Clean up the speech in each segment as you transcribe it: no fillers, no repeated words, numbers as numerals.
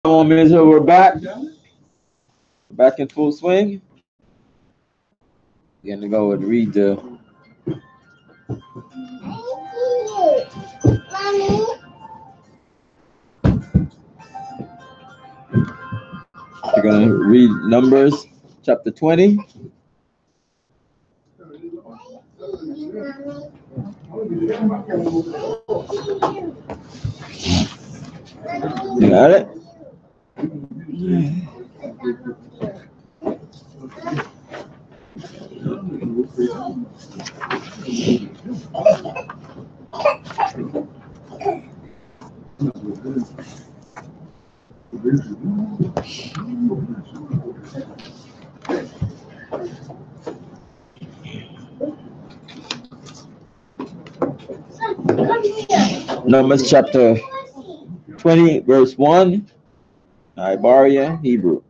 Shalom, Israel. We're back. Back in full swing. We're gonna go and read the. We're gonna read Numbers chapter 20. You got it? Numbers chapter 20, verse 1. Ibaria, Hebrew.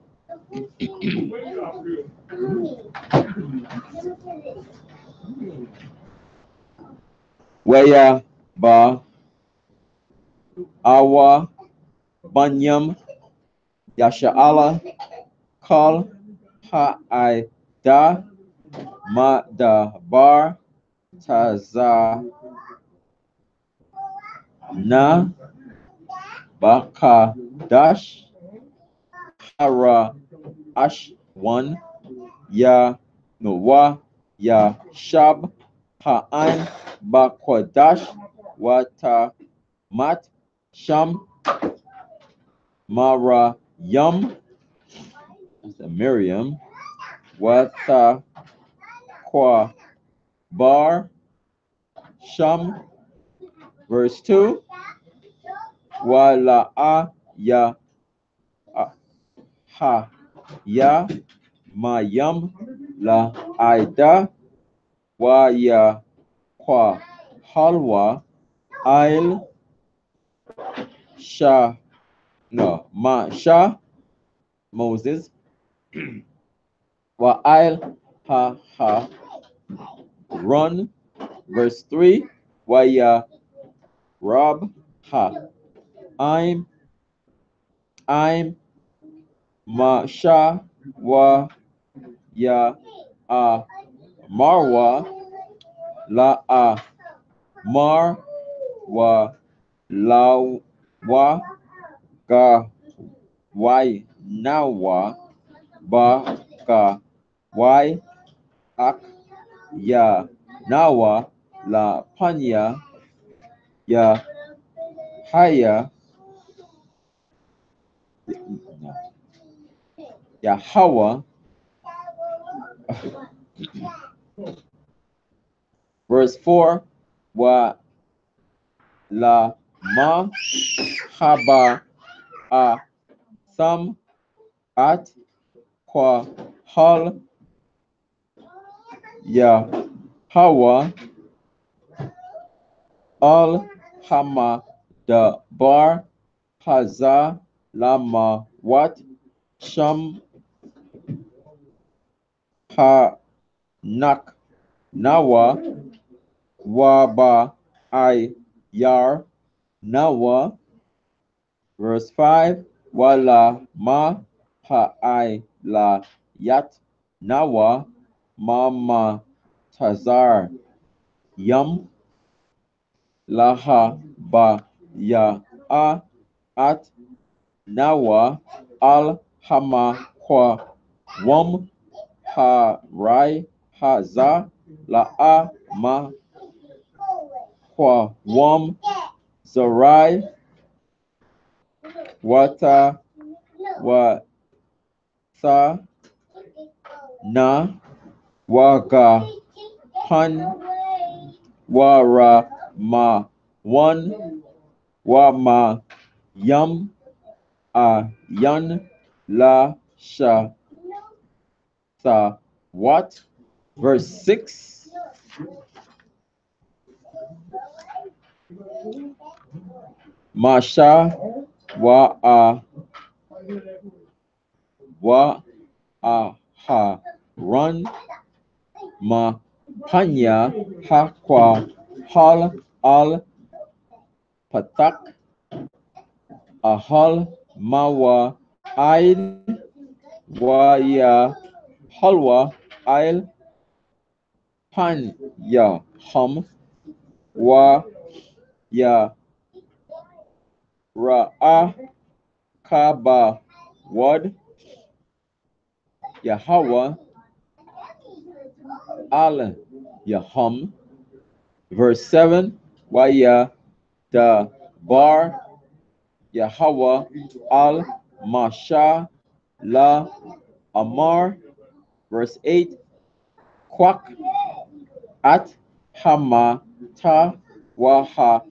Waya ba awa banyam yasha'ala kal ha'ida ma da bar taza na bakadash hara ashwan ya nowa ya shab ha'an bakwadash wata mat sham mara yum, that's a Miriam, wata kwa bar sham. Verse 2, wala'a ya ha ya mayam la aida wa ya kwa halwa ail sha no ma sha Moses wa ail ha run. Verse 3, wa ya rob ha I'm Masha wa ya marwa la mar wa la wa ga wai nawa ba ga wai ak ya nawa la panya ya haya ya hawa. Verse 4, wa la ma haba a sam at kwa hal ya hawa al hama da bar haza lama wat sham ha nak nawa waba I yar nawa. Verse 5, wala ma ha I la yat nawa mama tazar yum laha ba ya at nawa al hama kwa wam ha rai ha za la ma kwa wam zarai wata wa sa na waga han wara ma one wa ma yum a yan la sha sa what. Verse 6, masha wa ha run ma panya ha kwa hal al patak ahal Mawa Ail wa ya Halwa Ail Pan ya Hum wa ya Ra'a Kaba Wad Yahweh Al Yahum. Verse 7, Waya da Bar Yahweh Al Masha La Amar. Verse 8, Kwak At Hama Ta Waha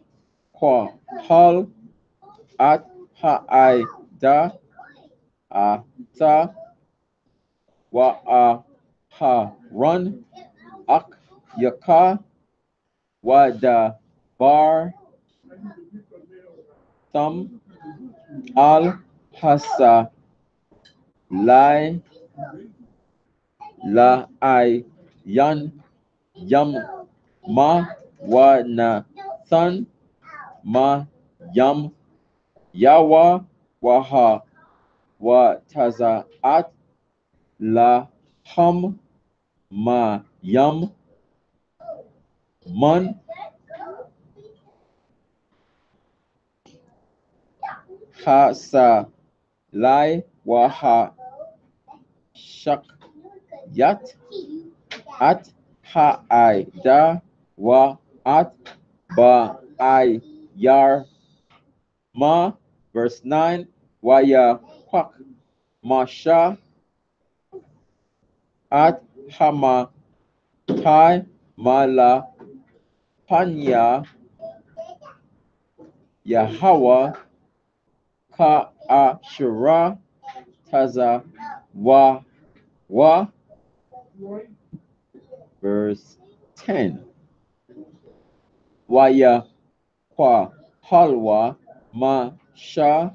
Kwa Hal At Ha'aida Ata Wa Ha Run Ak Yaka Wada Bar Thumb Al Hasa Lai La I Yan Yam Ma Wa Na San Ma Yam Yawa Waha Wa Taza At La Hum Ma Yam Man Hasa Lai Waha Shak Yat At Ha Da Wa At Ba I Yar Ma. Verse 9, Waya Kwak Masha At Hama Tai Mala Panya Yahweh Ka Ashura Taza Wa. Verse 10, Waya Kwa Halwa Ma Sha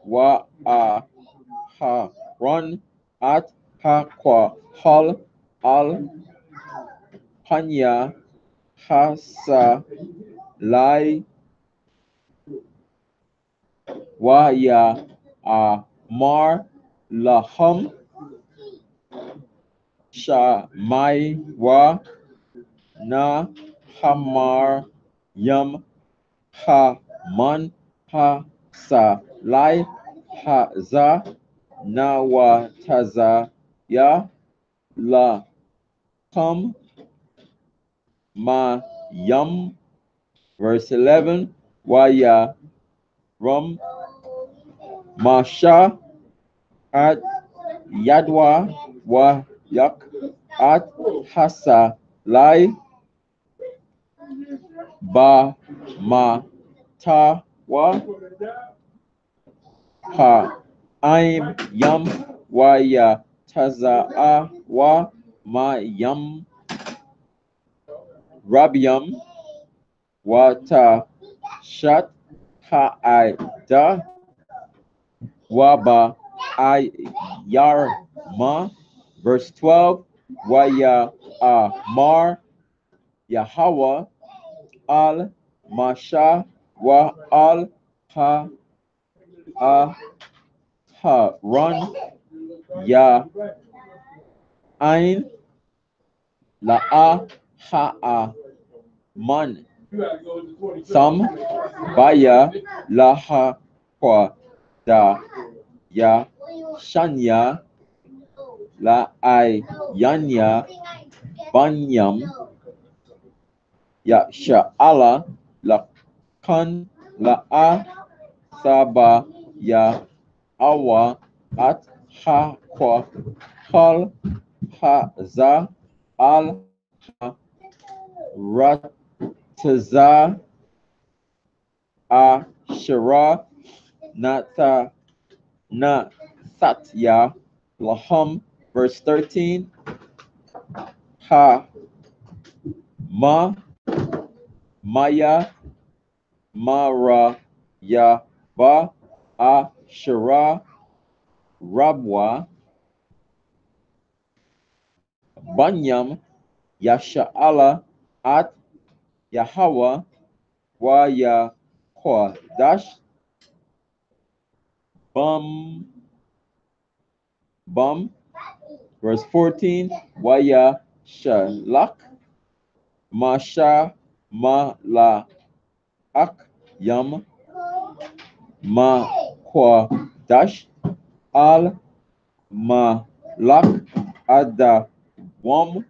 Wa Ha Run At Ha Kwa Hal Al Panya Hasa Lai Waya Mar Lahum Sha Mai Wa Na Hamar Yam Ha Man Ha Sa Lai Ha Za Na Wa Taza Ya La Hum Ma Yam. Verse 11, Waya Rum Masha At Yadwa Wa Yak At Hasa Lai Ba Ma Ta Wa Ha Aim Yam Waya Taza A Wa Ma Yam Rabiam Wata Shat Ha I Da Waba I Yar Ma. Verse 12, Waya Mar Yahweh Al Masha Wa Al Ha Run Ya Ain La Ha Man Sam Baya Laha Kwa Da Ya Shanya La I Yanya Banyam Ya Sha'ala La Kan La Saba Ya Awa At Ha Kwa Hal Ha Za Al Ha Rataza Ashara Nata Na Satya Lahum. Verse 13, Ha Ma Maya Mara Ya Ba Ashara Rabwa Banyam Yasha'ala At Yahweh Waya Kodash Bum Bum. Verse 14. Waya Shalak Masha Malak Yam Ma Kodash Al Malak Ada Wam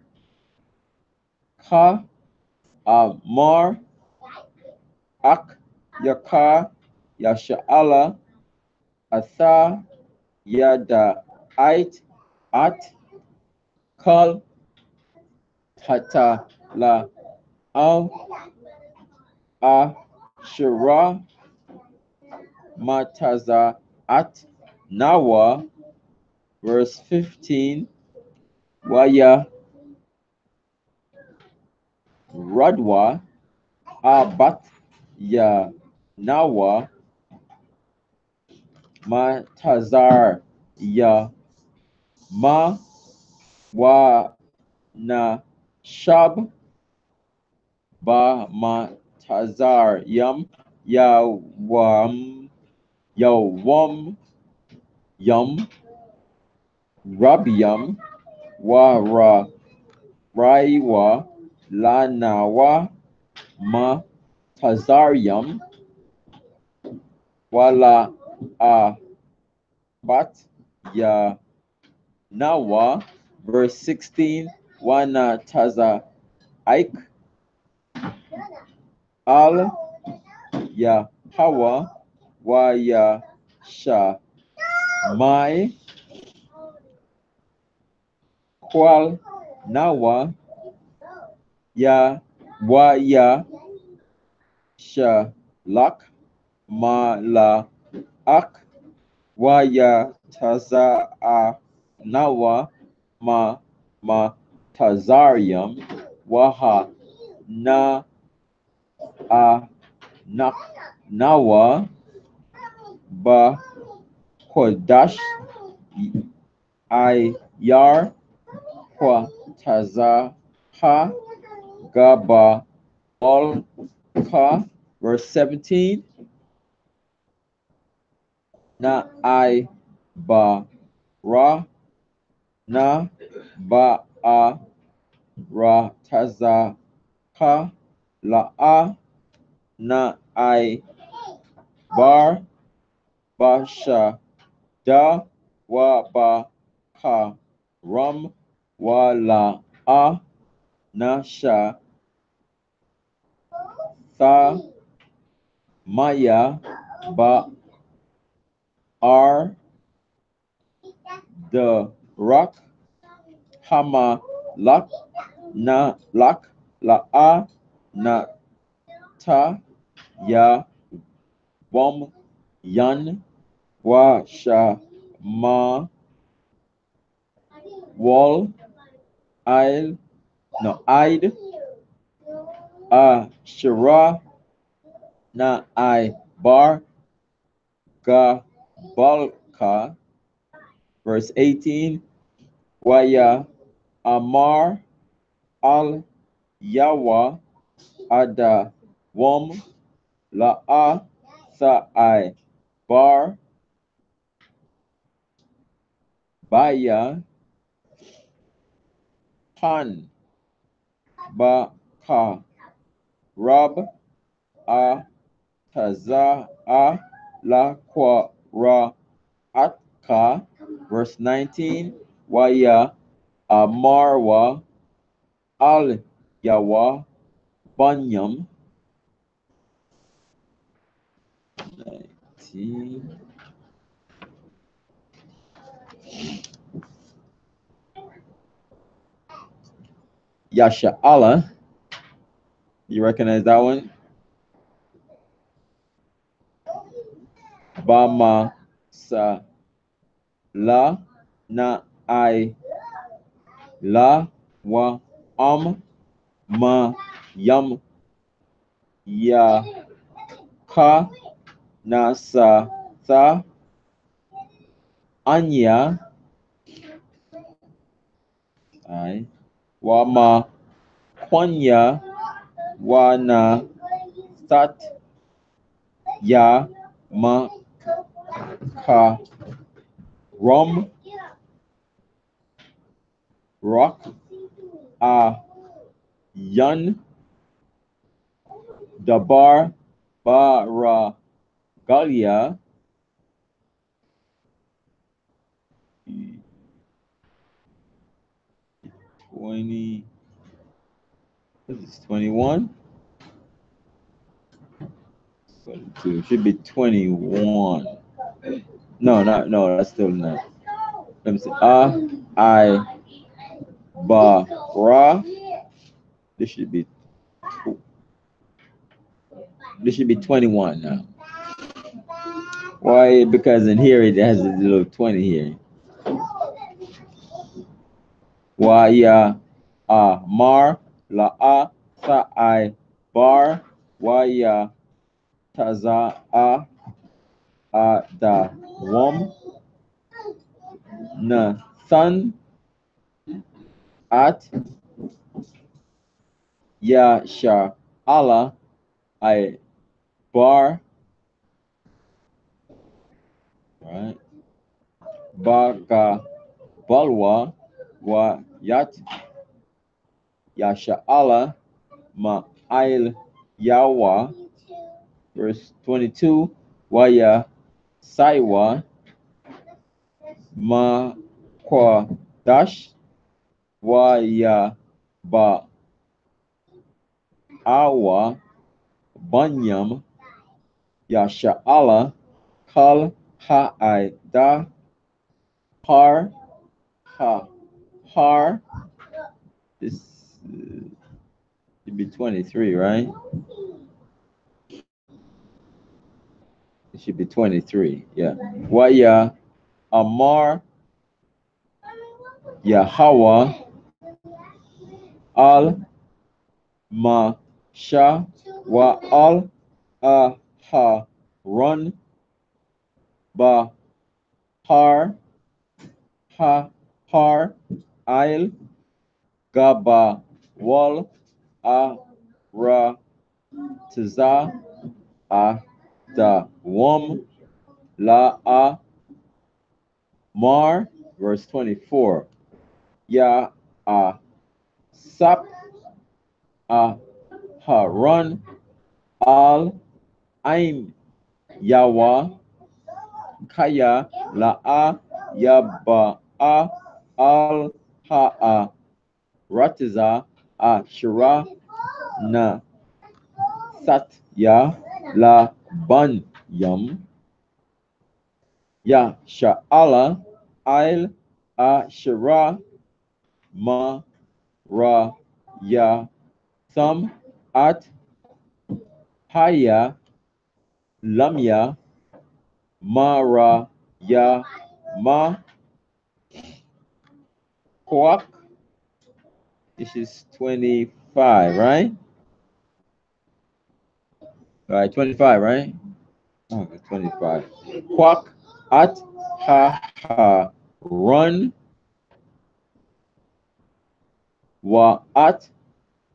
Ka Amar Ak Yaka Yasha'ala Atha Yada Ait At Kal Tata La Al Ashira Mataza At Nawa. Verse 15. Waya Radwa Abat Ya Nawa Matazar Ya Ma Wa Na Shab Ba Matazar Yam Yawam Yawam Yum Rabiam Wara Raiwa Lanawa Ma Tazaryam Wala Bat Ya Nawa. Verse 16. Wana Taza Ike Al Ya Hawa Wa Ya Sha Mai Kwal Nawa Ya Wa Ya Sha Lak Ma La Ak Wa Ya Taza A Nawa Ma Tazaryam Waha Na A Nak Nawa Ba Kodash I Yar Kwa Taza Ha Gaba Ol Ka. Verse 17. Na I Ba Ra Na Ba A Ra Taza Ha La A Na I Bar Basha Da Wa Ba Ka Ram Wa La A Na Sha Tha Maya Ba Ar The Rock Hama Lak Na Lak La A Na Ta Ya Wam Yan Wa Sha Ma Wal Il No Id Shira Na I Bar Ga Balka. Verse 18. Waya Amar Al Yawa Ada Wam La A Sa I Bar Baya Han Ba Ka Rab A Taza A La Kwa Ra Atka. Verse 19. Waya Amarwa Al Yawa Banyam. 19. Yasha Allah. You recognize that one? Bama Sa La Na I La Wa Ma Yam Ya Ka Na Sa Tha Anya I Wa Ma Kwanya Wa Na Sat Ya Ma Ka Rum Rock A Yun Dabar Bara Galia 20. This is 21. 22. Should be 21. No, that's still not. Let me see. I Ba Ra. This should be this should be 21 now. Why? Because in here it has a little 20 here. Waya Mar La Sa I Bar Waya Taza Da Wom Na Sun At Ya Sha Allah I Bar, right? Baka Balwa Wa Yat Yasha Allah Ma Ail Yawa, verse 22. Waya Saiwa Ma Kwa Dash Waya Ba Awa Banyam Yasha Allah Kal Da Har Har. This should be 23, right? It should be 23. Yeah. Waya Amar Yahweh Al Masha Wa Al Run Ba Har Har Il Gaba Wal Ra Tiza Da Wom La Mar, verse 24. Ya Sap Haran Al Aim Yawa Kaya La Yaba Al Ratiza Shira Na Satya La Ban Yam Ya Sha'ala Il Shira Ma Ra Ya Thum At Haya Lamya Mara Ya Ma Kwak. This is 25, right? All right, 25, right? Oh, 25. Kwak At Ha Run Wa At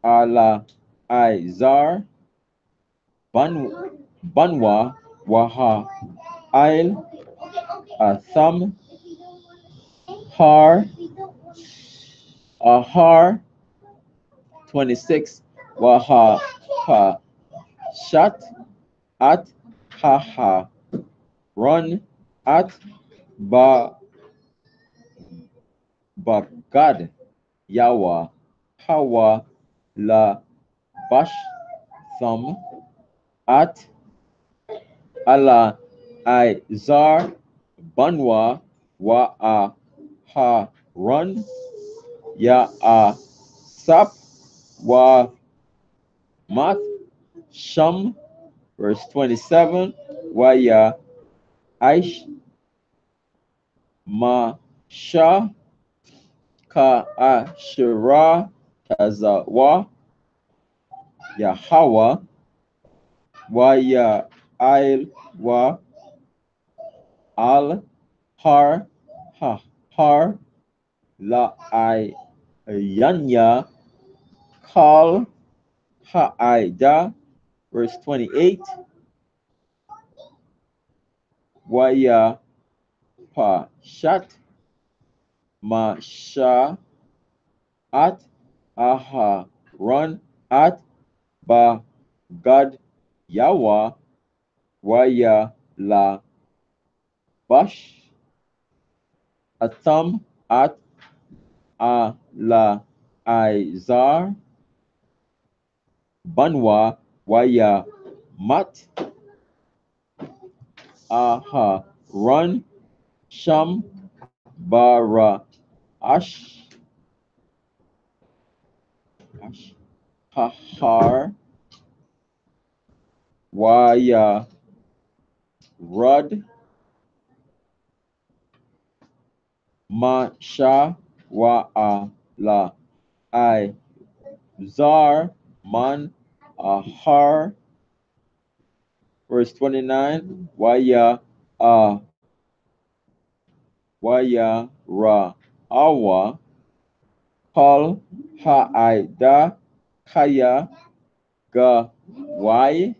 Ala Izar Banwa Waha Il Thumb Har Har 26 Waha Shat At Run At Ba Bagad Yawa Hawa La Bash Thumb At Allah Izar Banwa Wa Run Ya Sap Wa Mat Sham, verse 27. Wa Ya Aish Ma Sha Ka Ashira Kazawa Yahawa Wa Ya Il Wa Al Har Har La Yanya Kal Ha'ida verse 28. Waya Pashat Masha at Aha Run at Ba Gad Yawa Waya La Bash Atam at A La Izar Banwa Waya Mat Aha Run Sham Bara Ash Hahar Waya Rud Masha wa la I Zar Man Ahar. Verse 29. Waya Ra Awa Kal Ha'ida Kaya Ga Wai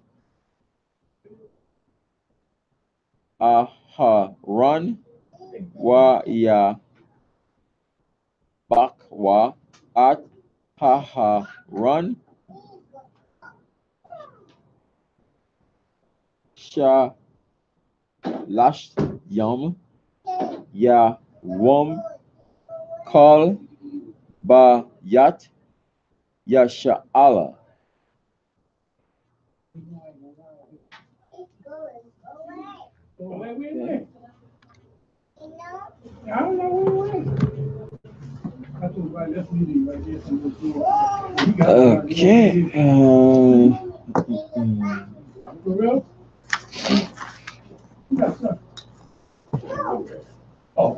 Aharon Waya Bakwa at Haharon Sha Lash Yum Ya Wom Kal Ba Yat Yasha'ala. Wait. I don't know where we went. I told right, let's meet him right there. Okay. For real? You got something. Oh.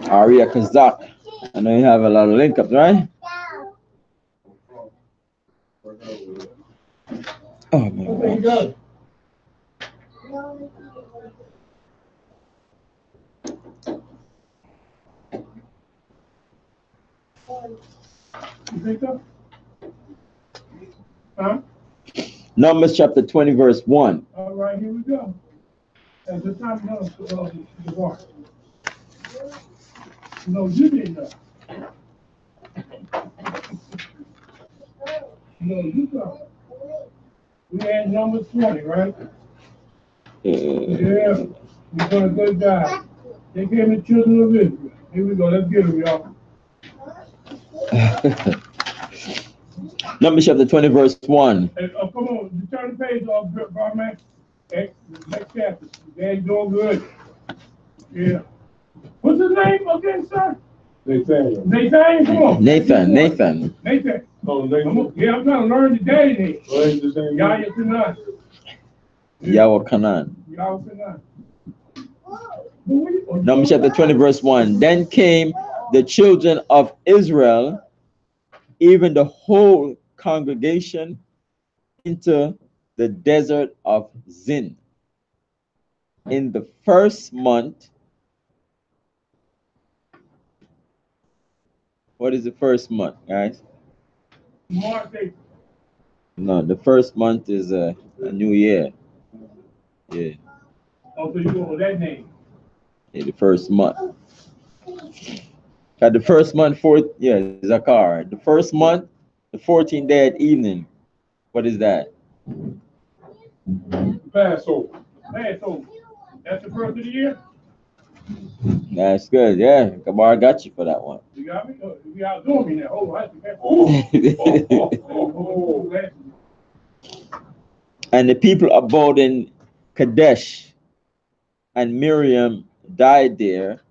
Aria Kazak. I know you have a lot of link ups, right? Oh my gosh. You think so? Huh? Numbers chapter 20, verse 1. All right, here we go. At the time of the war. No, you didn't know. No, you saw. We had number 20, right? Yeah. We done a good job. They came the children of Israel. Here we go. Let's get them, y'all. Numbers chapter 20, verse 1. Hey, come on, turn the page off, Barman. Hey, next chapter. They're doing good. Yeah. What's his name again, sir? Nathan. Nathan, come on. Nathan. Nathan. Oh, Nathan. Yeah, I'm trying to learn the daddy name. What is his name? Yahya Kanan. Yahweh Kanan. Yahya Kanan. Numbers chapter 20, verse 1. Then came the children of Israel, even the whole congregation, into the desert of Zin in the first month. What is the first month, guys? March, April. No, the first month is a new year. Yeah. Oh, so you go with that name. Yeah, the first month. At the first month, Zakar. The first month, the 14th day at evening. What is that? Passover. Passover. That's the first of the year? That's good. Yeah, Kamar got you for that one. You got me? Oh, you outdoing me now. Oh, I think that's And the people abode in Kadesh, and Miriam died there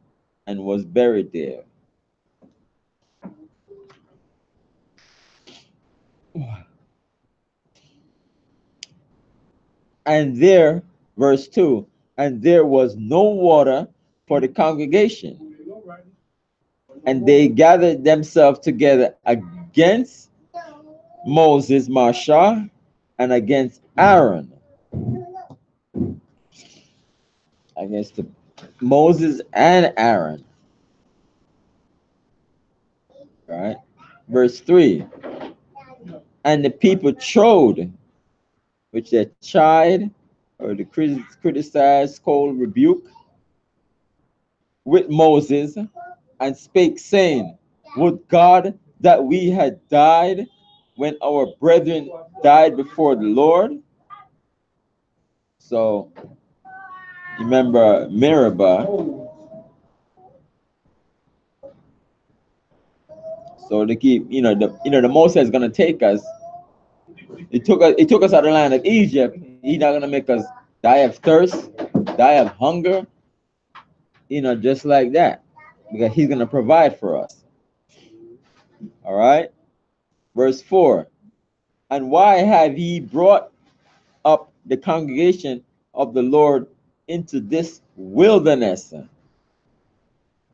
and was buried there. And there, verse 2, and there was no water for the congregation. And they gathered themselves together against Moses, Marsha, and against Aaron. Against Moses and Aaron. Right? Verse 3. And the people trod which they chide or the criticize, scold, rebuke with Moses, and spake, saying, would God that we had died when our brethren died before the Lord. So remember Meribah. So they keep, the Most High is gonna take us. It took us out of the land of Egypt. He's not gonna make us die of thirst, die of hunger, just like that, because He's gonna provide for us. All right, verse 4. And why have ye brought up the congregation of the Lord into this wilderness,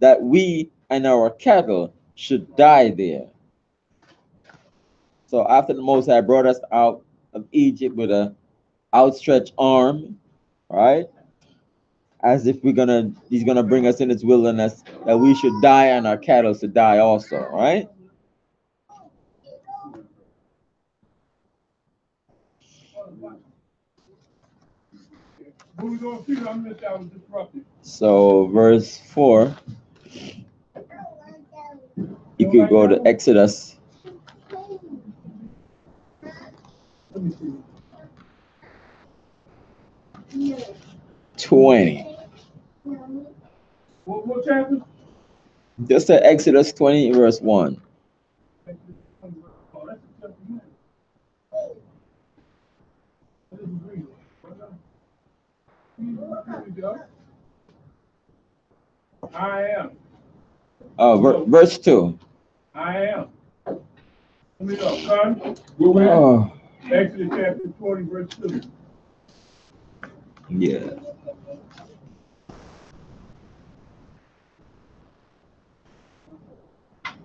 that we and our cattle should die there? So after the Most High brought us out of Egypt with a outstretched arm, right? As if He's gonna bring us in this wilderness, that we should die and our cattle should die also, right? So verse 4, you could go to Exodus 20. What chapter? Just to Exodus 20, verse 1. Oh, that's chapter 9. Here we go. I am. Oh, verse 2. I am. Let me go, son. Oh, Exodus chapter 20, verse 2. yeah.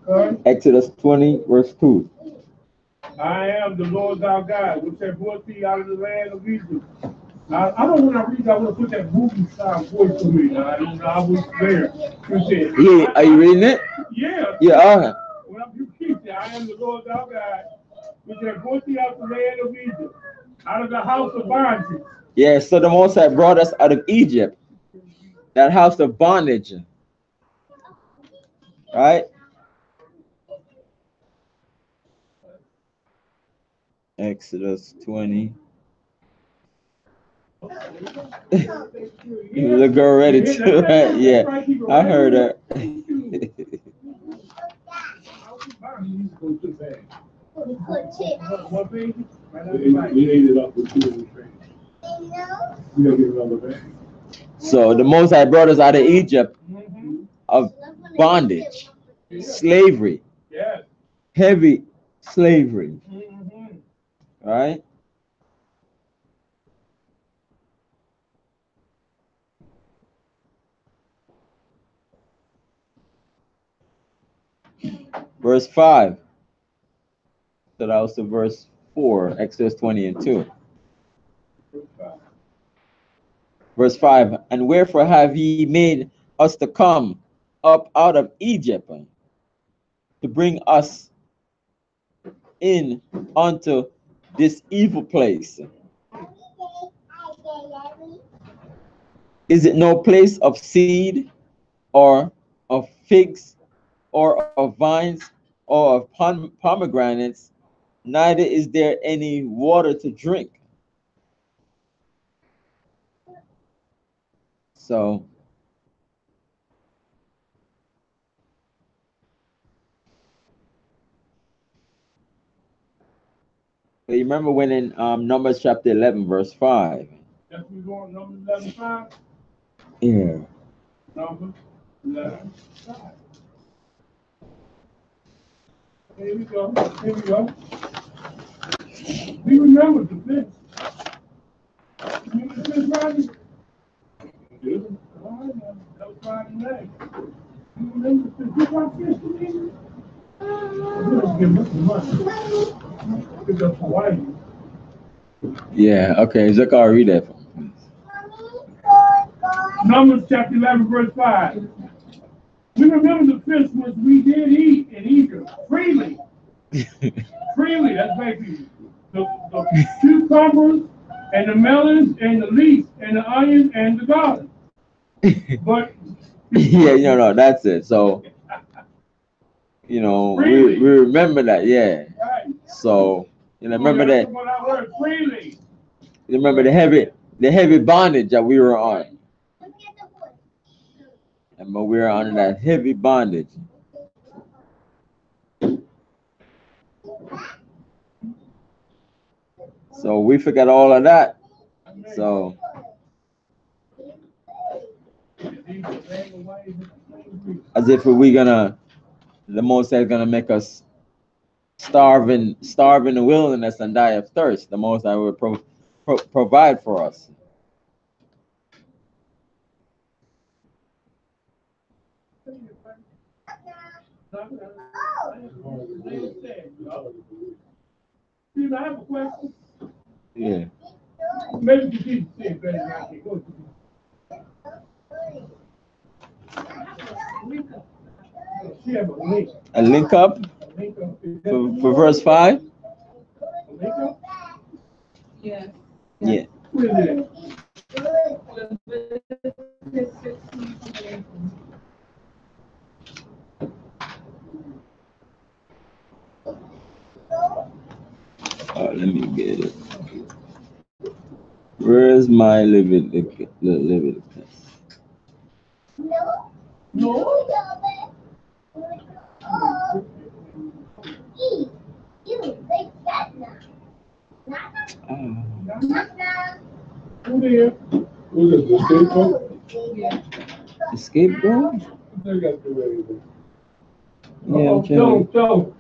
Son, Exodus 20, verse 2. I am the Lord thy God, which have brought thee out of the land of Egypt. I don't want to read, I want to put that movie style voice for me. I don't know, I was there. You said, Yeah, are you reading it? Yeah. Yeah, all right. Well, you keep it. I am the Lord thy God, which have brought thee out of the land of Egypt, out of the house of bondage. Yeah, so the Most High brought us out of Egypt, that house of bondage, right? Exodus 20. The girl ready to, right? Yeah, I heard her. We ate it up with two of the things. We gotta get another bag. So the Most High brought us out of Egypt of bondage, slavery, Yes. heavy slavery, right? Verse 5. So that was the verse 4, Exodus 20 and 2. Verse 5. And wherefore have ye made us to come up out of Egypt, to bring us in unto this evil place? Is it no place of seed, or of figs, or of vines, or of pomegranates? Neither is there any water to drink. So you remember when in Numbers chapter 11, verse 5? That's we going Numbers 11:5. Yeah. Numbers 11:5. Here we go. Here we go. We remember the fifth. Remember the fifth Friday? Yeah. All right, now. That was Friday night. You remember the fifth? You watch this to me? Let's give us some money. Pick up Hawaii. Yeah, okay. Zakar, read that for me. Numbers chapter 11, verse 5. We remember the fish which we did eat in Egypt freely. Freely, that's basically the cucumbers and the melons and the leeks and the onions and the garlic. But Yeah, that's it. So, we remember that, yeah. right. So, remember That's that, what I heard freely. remember the heavy bondage that we were on. And we were under that heavy bondage. So we forgot all of that. So as if the Most High is gonna make us starve in the wilderness and die of thirst. The Most High will provide for us. Steve, I have a question. Yeah. Maybe you didn't say it better than I can. Go to she have a link. A link up A link up. for verse 5. A link up? Yes. Yeah. What is it? Leviticus 16:18. Let me get it. Where's my Leviticus? No. Who there? Who's it, the scapegoat? Yeah. The scapegoat? They got the way. Yeah, I'm Don't.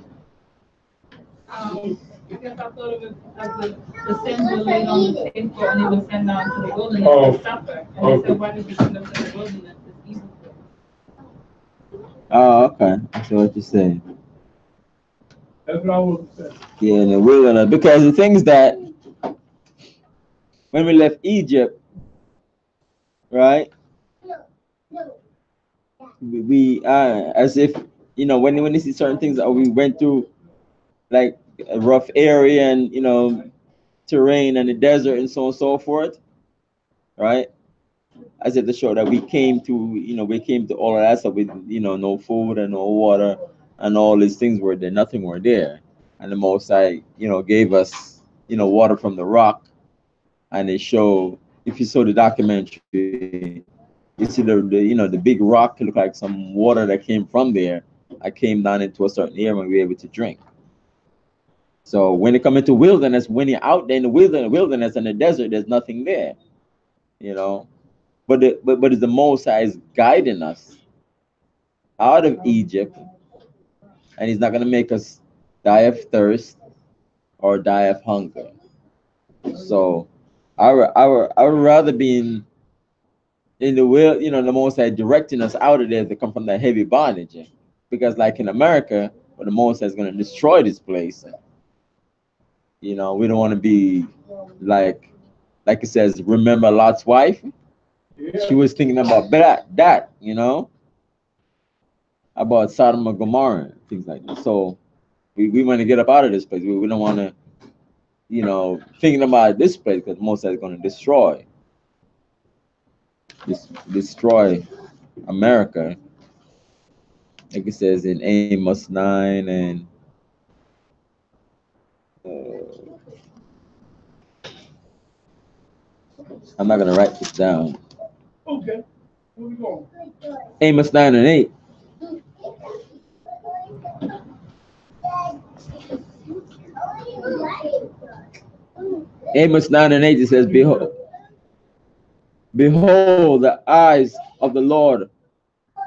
I guess I thought of it as the sins were laid on the scapegoat and they were sent down to the wilderness Oh. to suffer. And they said, why did you send them to the wilderness? It's evil. Oh, okay. I see what you're saying. That's what I was saying. Yeah, in the wilderness. Because the things that when we left Egypt, right? We as if when you see certain things that we went through, like a rough area and terrain and the desert and so on and so forth, right? As if to show that we came to all of that stuff with no food and no water and all these things were there, nothing were there, and the Most High gave us water from the rock, and they show if you saw the documentary, you see the big rock look like some water that came from there. I came down into a certain area and we were able to drink. So when it comes into wilderness, when you're out there in the wilderness and the desert, there's nothing there, you know. But it's the Most High is guiding us out of Egypt, and He's not gonna make us die of thirst or die of hunger. So I would rather be in the will, the Most High directing us out of there to come from that heavy bondage, because like in America, where the Most High is gonna destroy this place. We don't want to be like it says, remember Lot's wife? Yeah. She was thinking about that, about Sodom and Gomorrah, things like that. So we want to get up out of this place. We don't want to, thinking about this place because most is going to destroy America. Like it says in Amos 9 and I'm not going to write this down. Okay. Where we going? Amos 9 and 8. Amos 9 and 8, it says, Behold, the eyes of the Lord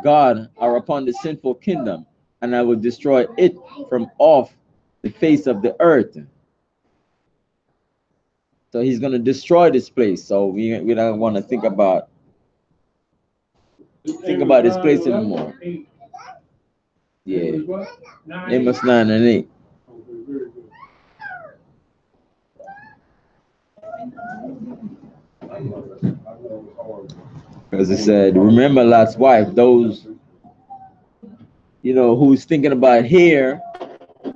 God are upon the sinful kingdom, and I will destroy it from off the face of the earth. So He's going to destroy this place. So we don't want to think about this place anymore. Yeah. Amos 9 and 8. Because it said, remember Lot's wife, those, who's thinking about here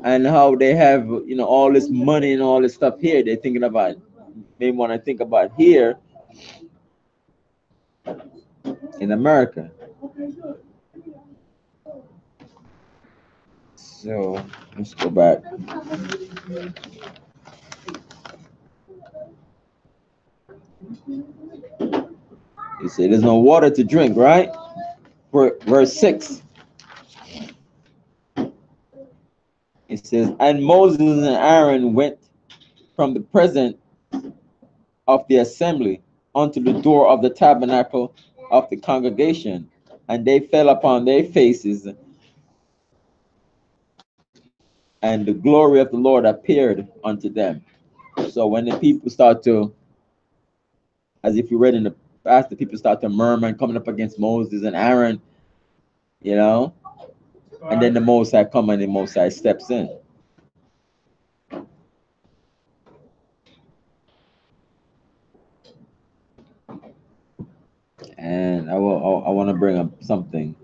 and how they have, all this money and all this stuff here. They're thinking about may want to think about here in America. So let's go back. You say there's no water to drink, right? Verse 6. It says, and Moses and Aaron went from the presence of the assembly unto the door of the tabernacle of the congregation, and they fell upon their faces, and the glory of the Lord appeared unto them. So when the people start to, as if you read in the past, the people start to murmur and coming up against Moses and Aaron, you know, and then the Most High come and the Most High steps in. And I want to bring up something.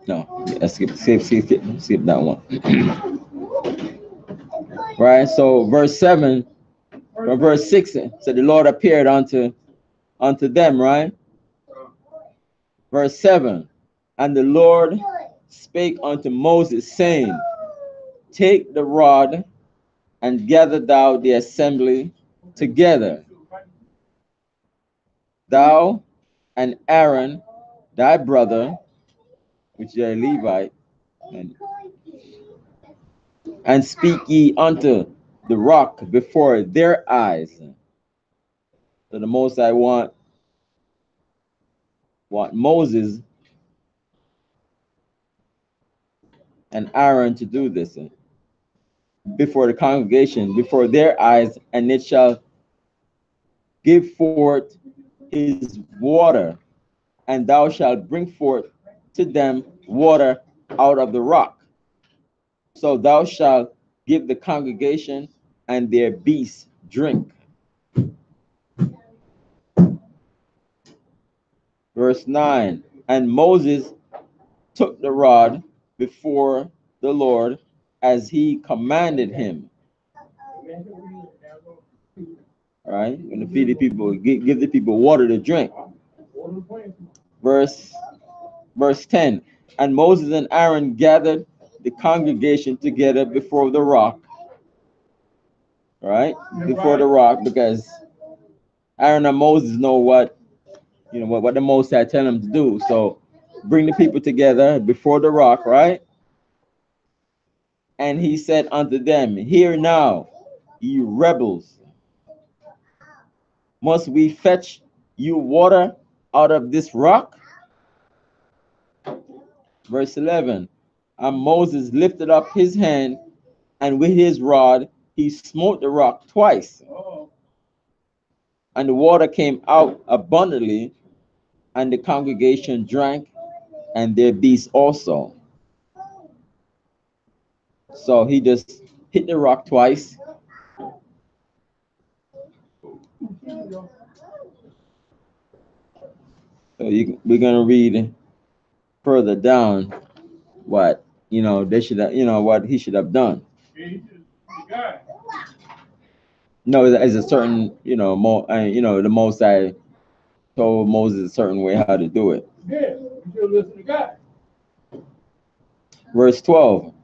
No, let's skip that one. Right. So verse 7 or verse 6 said the Lord appeared unto them, right? Verse 7, and the Lord spake unto Moses, saying, take the rod and gather thou the assembly together, thou and Aaron thy brother, which is a Levite, and speak ye unto the rock before their eyes. So the Most I want Moses and Aaron to do this before the congregation, before their eyes, and it shall give forth his water, and thou shalt bring forth to them water out of the rock. So thou shalt give the congregation and their beasts drink. Verse 9, and Moses took the rod before the Lord as he commanded him. All right, you're going to feed the people, give the people water to drink. Verse 10, and Moses and Aaron gathered the congregation together before the rock. All right, before the rock, because Aaron and Moses know what the Most High tell them to do. So bring the people together before the rock, right? And he said unto them, hear now, ye rebels, must we fetch you water out of this rock? Verse 11, and Moses lifted up his hand, and with his rod he smote the rock twice, and the water came out abundantly, and the congregation drank, and their beasts also. So he just hit the rock twice. So we're gonna read further down what they should have, what he should have done. No, as a certain, the Most High told Moses a certain way how to do it. Yeah, you should listen to God. Verse 12,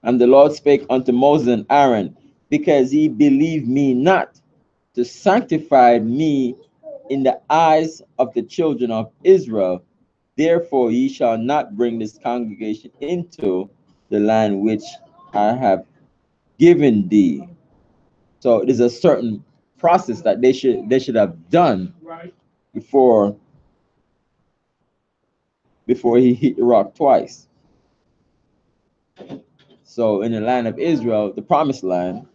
and the Lord spake unto Moses and Aaron, because ye believe me not to sanctify me in the eyes of the children of Israel, therefore ye shall not bring this congregation into the land which I have given thee. So there's a certain process that they should have done before he hit the rock twice. So in the land of Israel, the promised land,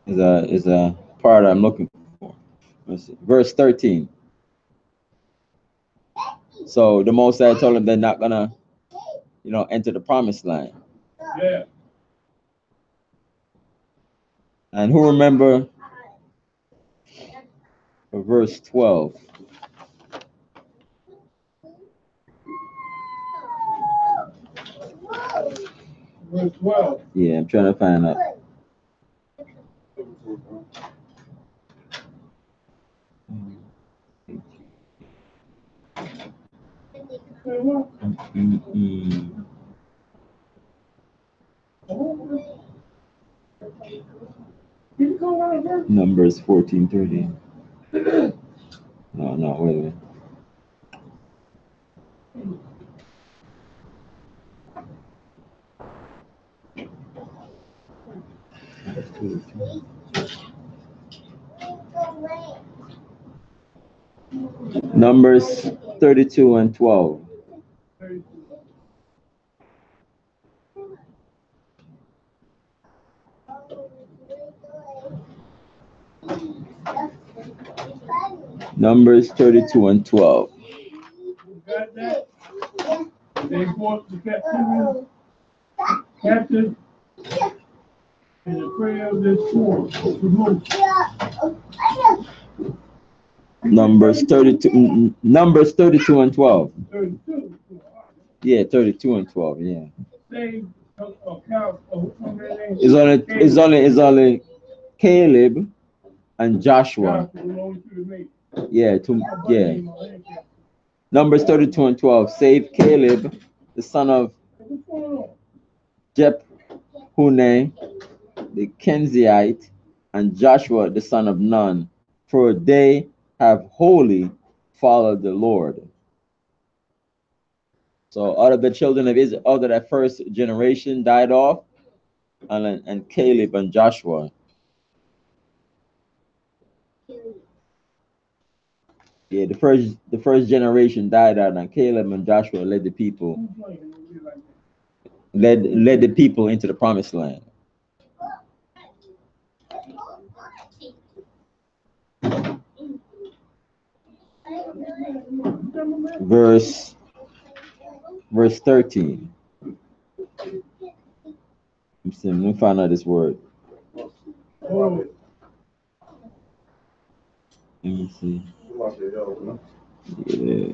is a part I'm looking for. Let's see. Verse 13. So the Most High told them they're not gonna, enter the promised land. Yeah. And who remember verse 12? Verse 12. Yeah, I'm trying to find out. Say what? Mm-mm. You go out of verse. Numbers 14:30. No, wait a minute. Numbers 32 and 12. 32. Numbers 32 and 12. You got that? They brought the captive and the prayer of this sword. Numbers 32. Numbers 32 and 12. 32. Yeah, 32 and 12. Yeah. Save a cow. It's only Caleb and Joshua. Yeah, yeah. Numbers 32 and 12. Save Caleb, the son of Jephunneh, the Kenizzite, and Joshua, the son of Nun, for they have wholly followed the Lord. So out of the children of Israel, out of that first generation died off, and Caleb and Joshua. Yeah, the first generation died out, and Caleb and Joshua led the people into the promised land. Verse 13. Let me find out this word. Let me see. Yeah,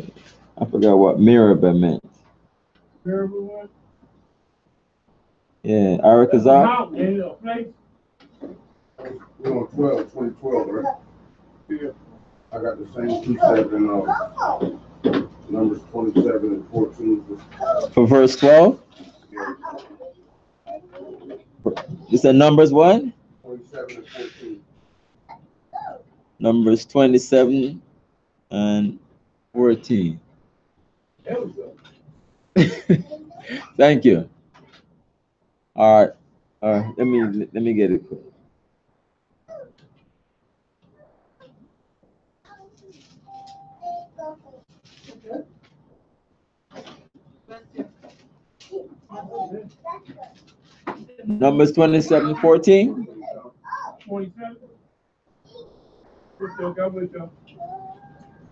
I forgot what Meribah meant. Yeah, Arakazah. We're on 2012, right? Yeah. I got the same precept in Numbers 27 and 14. For verse 12? Yeah. You said Numbers what? 27 and 14. Numbers 27 and 14. Thank you. All right. Let me get it quick. Numbers 27, 14. 27.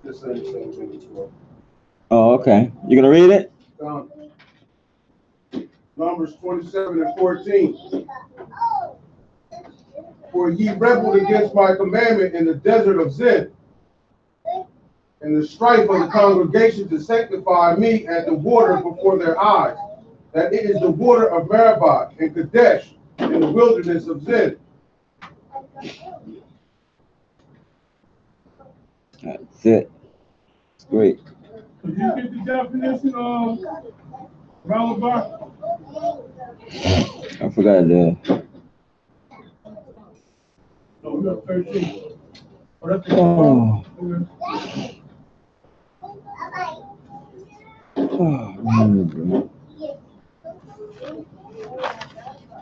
This ain't the same thing as well. Oh, okay. You gonna read it? Numbers 27 and 14. For ye rebelled against my commandment in the desert of Zin, and the strife of the congregation to sanctify me at the water before their eyes, that it is the water of Meribah and Kadesh in the wilderness of Zin. That's it. It's great. Did you get the definition of Malabar? I forgot the. No, we got 13. Oh, that's the Oh.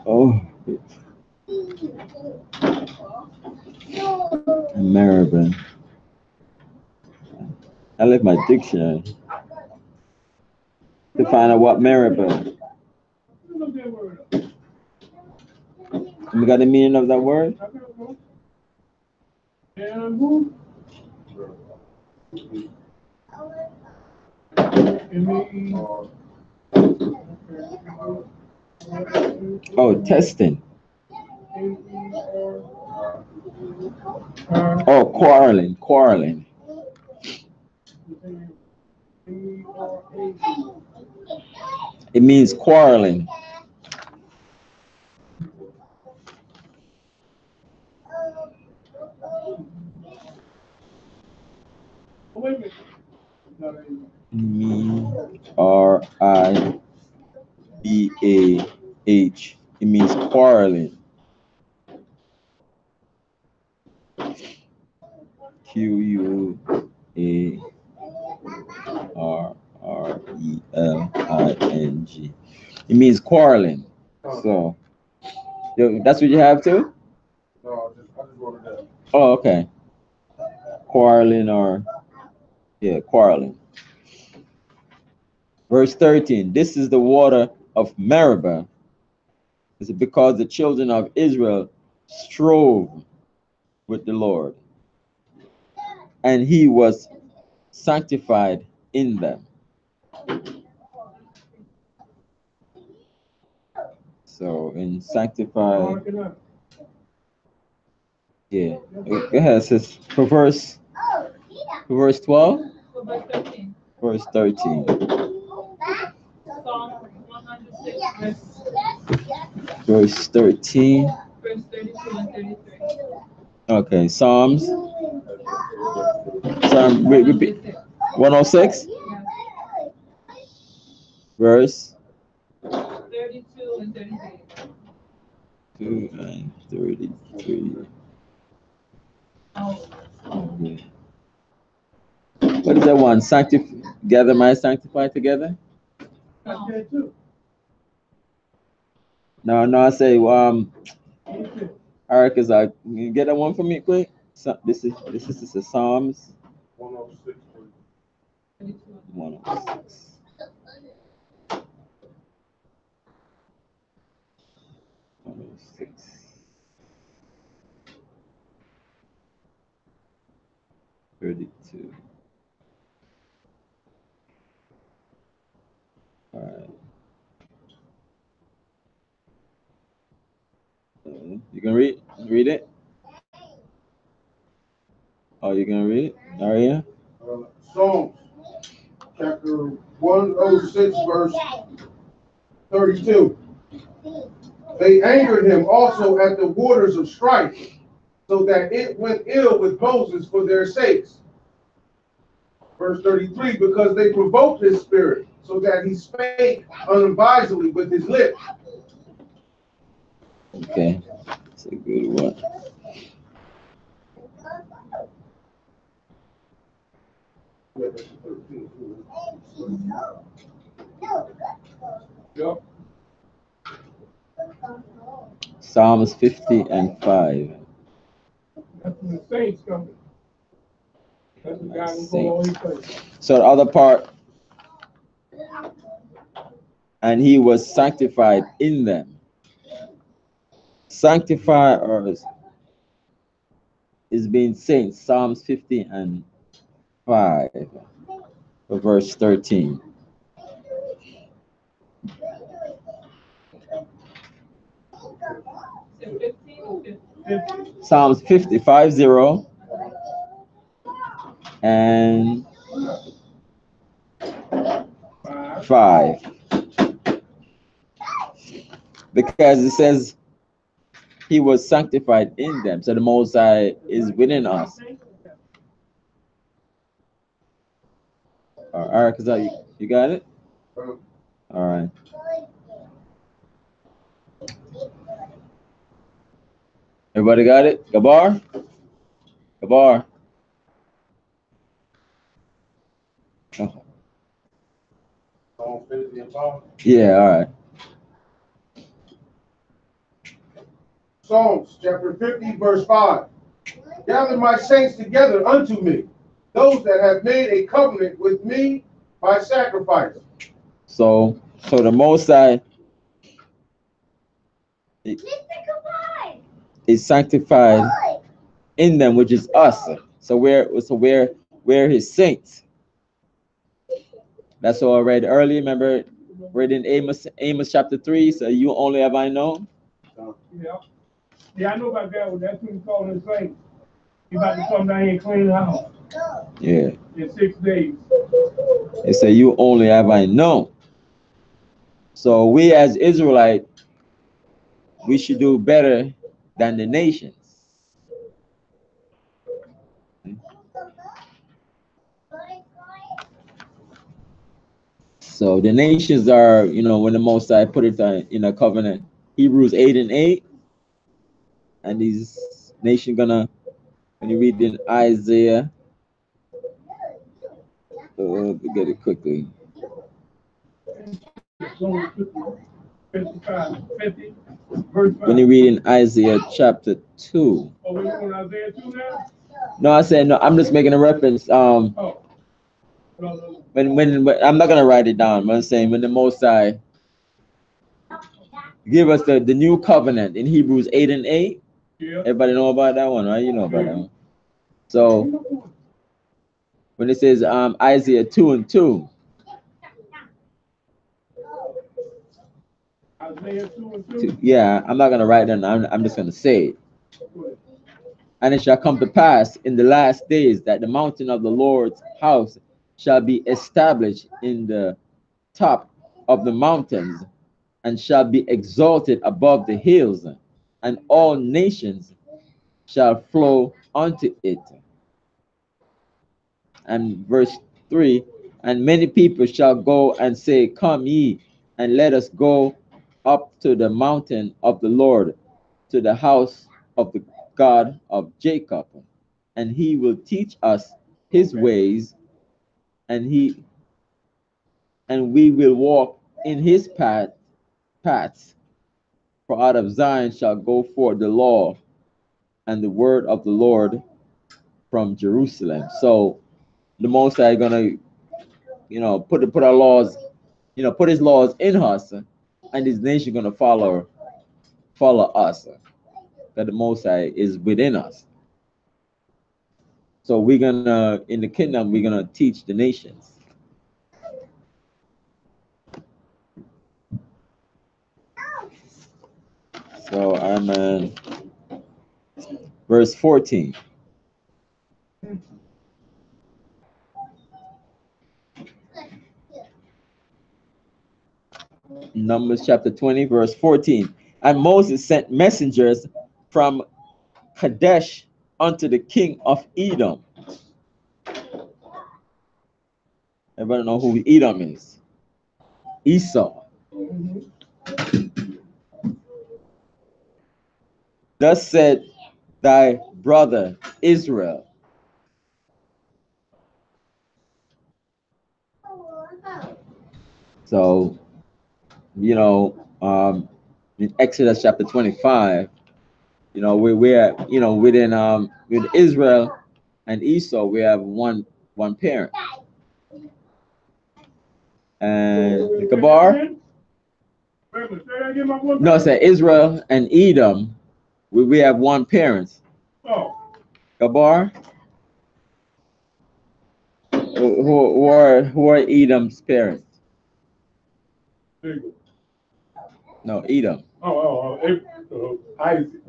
Oh, Meribah. I left my dictionary to find out what Meribah. You got the meaning of that word? And who? It means, Oh, testing. Oh, quarreling, quarreling. It means quarreling. wait a minute. Ribah. It means quarreling. Quarreling. It means quarreling. So that's what you have too? No, I just wrote it down. Oh, okay. Quarreling quarreling. Verse 13. This is the water of Meribah. Is it because the children of Israel strove with the Lord, and he was sanctified in them. So in sanctified, yeah. Go ahead, sis. For verse 12, Verse 13. verse 13. Psalm 106, Verse 13. verse 32 and 33. Okay, Psalm, repeat. 106, Yes. verse 32 and 33. 2 and 33. Oh, Okay. What is that one? Gather my sanctified together? I said too. No, I say, all right, cause you get that one for me quick. So, this is the Psalms 106. 106. 106. 32. All right. You can read it. Oh, you can read it. Aria. Psalms chapter 106, verse 32. They angered him also at the waters of strife, so that it went ill with Moses for their sakes. Verse 33, because they provoked his spirit, so that he spake unadvisedly with his lips. Okay, that's a good one. Yep. Psalms 50 and 5. That's when the saints coming. That's the guy who's going all these places. So the other part, and he was sanctified in them. Sanctify or is being saint. Psalms 50 and 5, verse 13. Psalms 55, 0 and 5. Because it says he was sanctified in them. So the Most High is within us. All right, because you got it? All right. Everybody got it? Gabar? Gabar? Oh. Yeah, all right. Psalms chapter 50, verse 5. Gather my saints together unto me, those that have made a covenant with me by sacrifice. So the Most High, is sanctified in them, which is us. So we're his saints. That's what I read earlier. Remember, read in Amos chapter 3. So you only have I known. Yeah. Yeah, I know about that one. That's what he called his saints. He about to come down here and clean the house Yeah. in 6 days. It said you only have I known. So we as Israelite, we should do better than the nations. So the nations are, when the Most High put it in a covenant, Hebrews 8 and 8, and these nations gonna, when you read in Isaiah, get it quickly. 50, verse 5. When you read in Isaiah chapter 2. Oh, we're on Isaiah 2 now? No, I said no. I'm just making a reference. Oh. When I'm not gonna write it down. But I'm saying when the Most High give us the new covenant in Hebrews 8 and 8. Yeah. Everybody know about that one, right? You know about that one. So when it says Isaiah 2 and 2. Isaiah 2 and 2. Yeah, I'm not gonna write it down. I'm just gonna say it. And it shall come to pass in the last days that the mountain of the Lord's house shall be established in the top of the mountains, and shall be exalted above the hills, and all nations shall flow unto it. And verse 3, and many people shall go and say, come ye, and let us go up to the mountain of the Lord, to the house of the God of Jacob, and he will teach us his ways, and we will walk in his paths. For out of Zion shall go forth the law and the word of the Lord from Jerusalem. So the Most High gonna, put our laws, put his laws in us, and his nation gonna follow us. That the Most High is within us. So we're gonna, in the kingdom, we're gonna teach the nations. So I'm in verse 14. Numbers chapter 20, verse 14. And Moses sent messengers from Kadesh unto the king of Edom. Everybody know who Edom is? Esau. Thus said thy brother Israel. So, in Exodus chapter 25, we're within with Israel and Esau, we have one parent. And the Gabar, no, it's Israel and Edom, we have one parent. Oh. Gabar, who are Edom's parents? No, Edom. Isaac.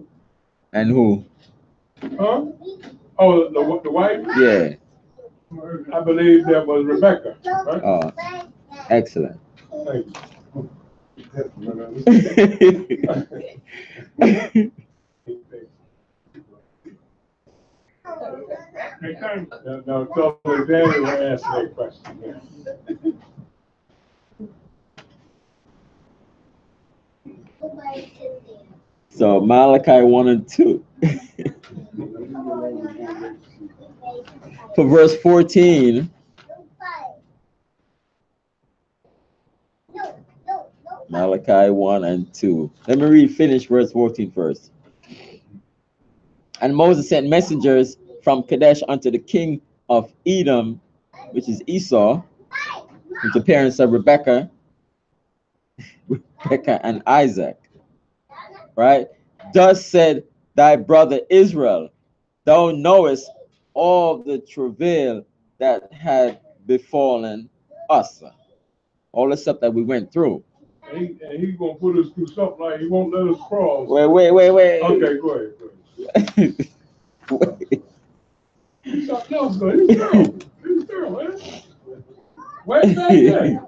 And who? Huh? Oh, the wife? Yeah. I believe that was Rebecca, right? Oh, excellent. Thank you. No, so Danny will answer that question. So Malachi 1 and 2. For verse 14. Malachi 1 and 2. Let me finish verse 14 first. And Moses sent messengers from Kadesh unto the king of Edom, which is Esau, with the parents of Rebekah and Isaac. Right? Thus said thy brother Israel. Thou knowest all the travail that had befallen us, all the stuff that we went through. And he's gonna put us through something like he won't let us cross. Wait. Okay, go ahead. Wait. He's something else, though. He's thorough, man. Wait back there.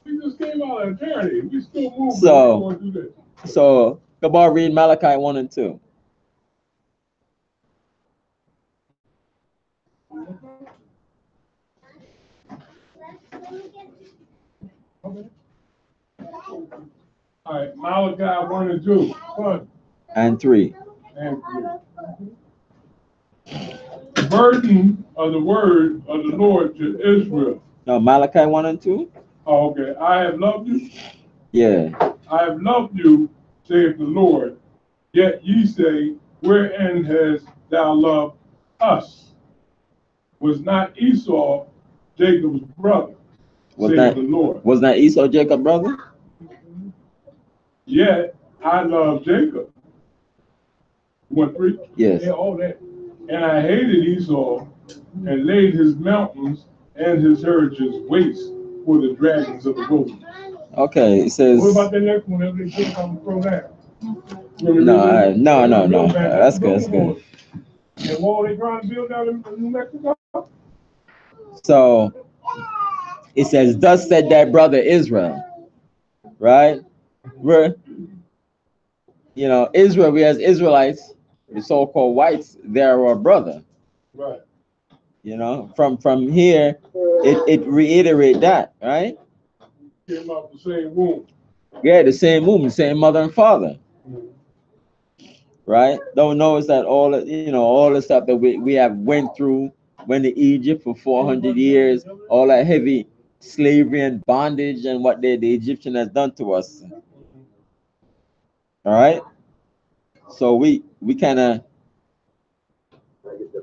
We just came out of eternity. We still moving. So- We going to do this. So, come on, read Malachi 1 and 2. Okay. All right, Malachi 1 and 2. One And 3. and 3. Burden of the word of the Lord to Israel. No, Malachi 1 and 2? Oh, okay. I have loved you. Yeah. I have loved you, saith the Lord. Yet ye say, wherein hast thou loved us? Was not Esau Jacob's brother, saith the Lord. Was not Esau Jacob's brother? Yet I love Jacob. 1:3. Yes. Yeah, all that. And I hated Esau and laid his mountains and his heritages waste for the dragons of the wilderness. Okay, it says. What about the next one? If they think I'm throw that. No. That's good. The wall they trying to build down in New Mexico? So it says, thus said thy brother Israel, right? We're, Israel, we as Israelites, the so-called whites, they're our brother. Right. From here, it reiterate that, right? Came out the same womb. Yeah, the same womb, the same mother and father. Right? Don't notice that all the stuff that we have went through, went to Egypt for 400 years, all that heavy slavery and bondage and what the Egyptian has done to us. All right? So we kind of,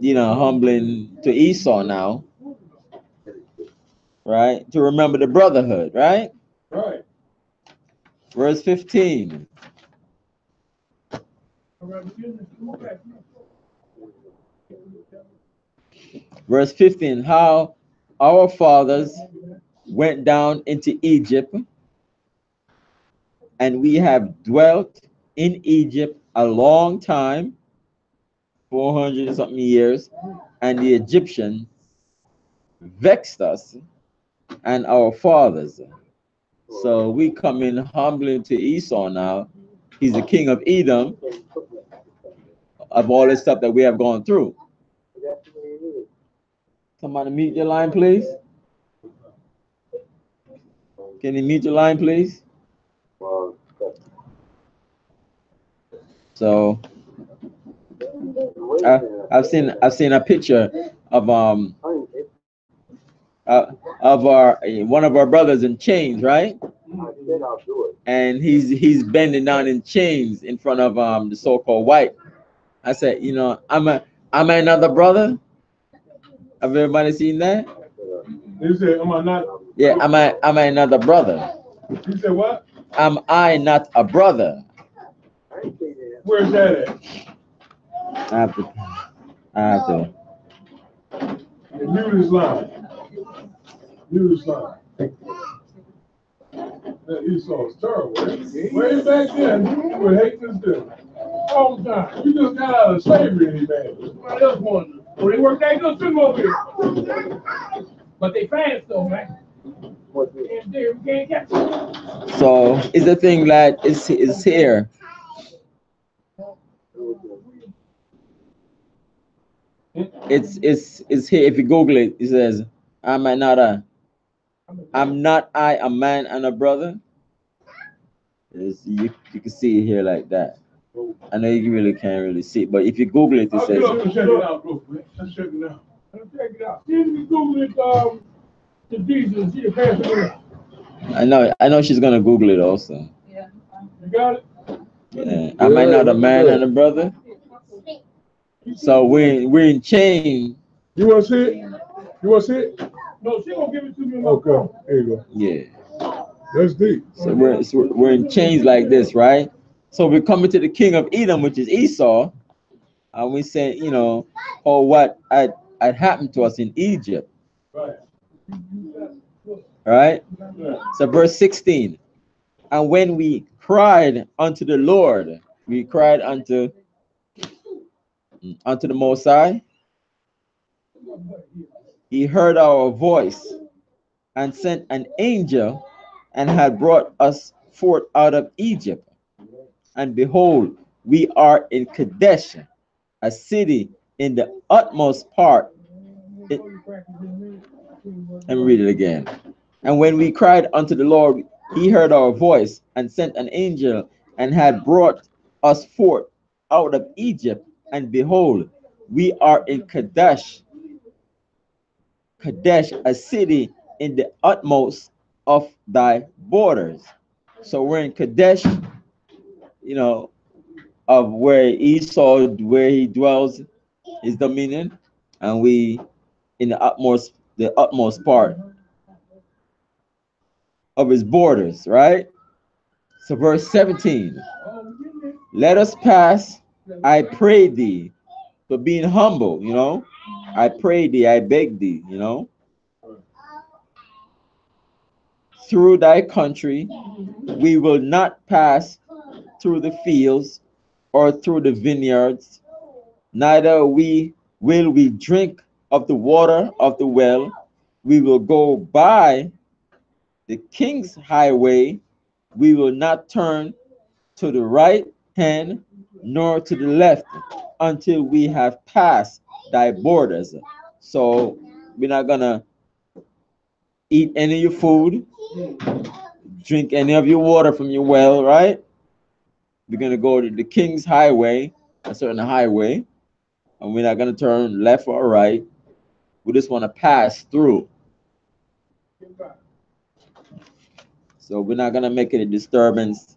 humbling to Esau now, right? To remember the brotherhood, right? Right. Verse 15. Verse 15, how our fathers went down into Egypt, and we have dwelt in Egypt a long time, 400 something years, and the Egyptians vexed us and our fathers. So we come in humbling to Esau now. He's the king of Edom, of all this stuff that we have gone through. Somebody mute your line, please. Can you mute your line, please? So I've seen a picture of our one of our brothers in chains, right? And he's bending down in chains in front of the so-called white. I said, am I another brother? Have everybody seen that? He said, am I not? Yeah, am I another brother? He said what? Am I not a brother? Where's that at? I have to. Mute his line. Mute his line. That Esau is terrible. Way back then, we were hating this dude. All the time. We just got out of slavery and he mad. Somebody else wanted to. Well, they worked that good too over here. But they fast though, man. And there, we can't catch them. So it's the thing that is here. It's here. If you Google it, it says, I'm not I a man and a brother? You can see it here like that. I know you really can't really see it, but if you Google it, it says. Let's check it out, real quick. Let's check it out. Let's check it out. See if you Google it, to Jesus and see the passage. I know she's gonna Google it also. Yeah. You got it? Yeah. Am I not a man and a brother? So we're in chain. You want to see it? You want to see it? No, she gonna give it to me. Okay, there you go. Yeah. That's deep. So we're in chains like this, right? So we're coming to the king of Edom, which is Esau, and we say, you know, oh, what had happened to us in Egypt. Right. Right? Yeah. So verse 16. And when we cried unto the Lord, we cried unto the Most High, he heard our voice and sent an angel and had brought us forth out of Egypt. And behold, we are in Kadesh, a city in the utmost part. Let me read it again. And when we cried unto the Lord, he heard our voice and sent an angel and had brought us forth out of Egypt. And behold, we are in Kadesh, a city in the utmost of thy borders. So we're in Kadesh, you know, of where Esau, where he dwells, his dominion, and we in the utmost part of his borders, right? So verse 17, let us pass, I pray thee, but being humble, you know, I pray thee, I beg thee, you know, through thy country, we will not pass through the fields or through the vineyards, neither will we drink of the water of the well. We will go by the king's highway. We will not turn to the right hand nor to the left until we have passed thy borders. So we're not gonna eat any of your food, drink any of your water from your well, right? We're gonna go to the king's highway, a certain highway, and we're not gonna turn left or right. We just want to pass through. So we're not gonna make any disturbance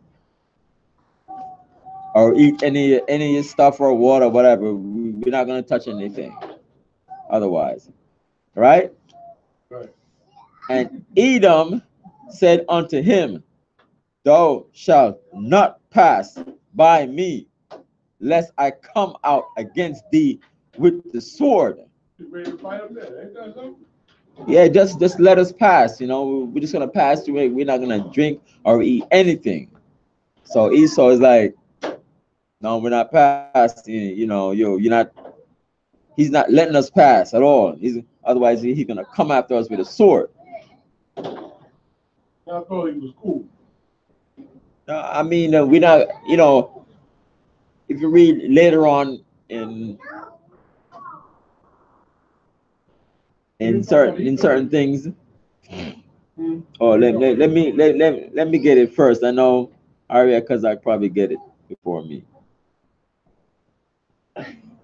or eat any stuff or water, whatever. We're not gonna touch anything otherwise, right? Right. And Edom said unto him, thou shalt not pass by me, lest I come out against thee with the sword. You ready to fight up there? Ain't that something? Yeah, just let us pass. You know, we're just gonna pass through it. We're not gonna drink or eat anything. So Esau is like, no, we're not passing. You know, you're not. He's not letting us pass at all. Otherwise he's gonna come after us with a sword. I thought he was cool. I mean, we're not. You know, if you read later on in certain things. Oh, let me get it first. I know Aria Kazak probably get it before me.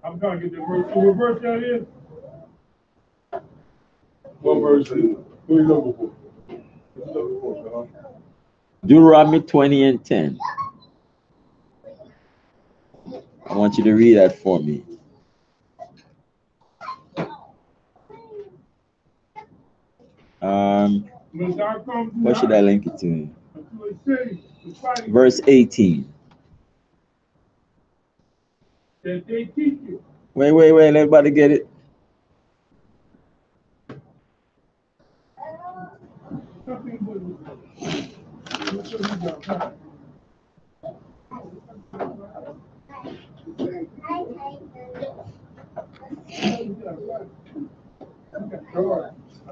I'm trying to get the verse. What verse that is? What verse is it? Who you looking for? What you looking for, Sean? Deuteronomy 20 and 10. I want you to read that for me. What should I link it to? Verse 18. That they teach you. Wait, let everybody get it.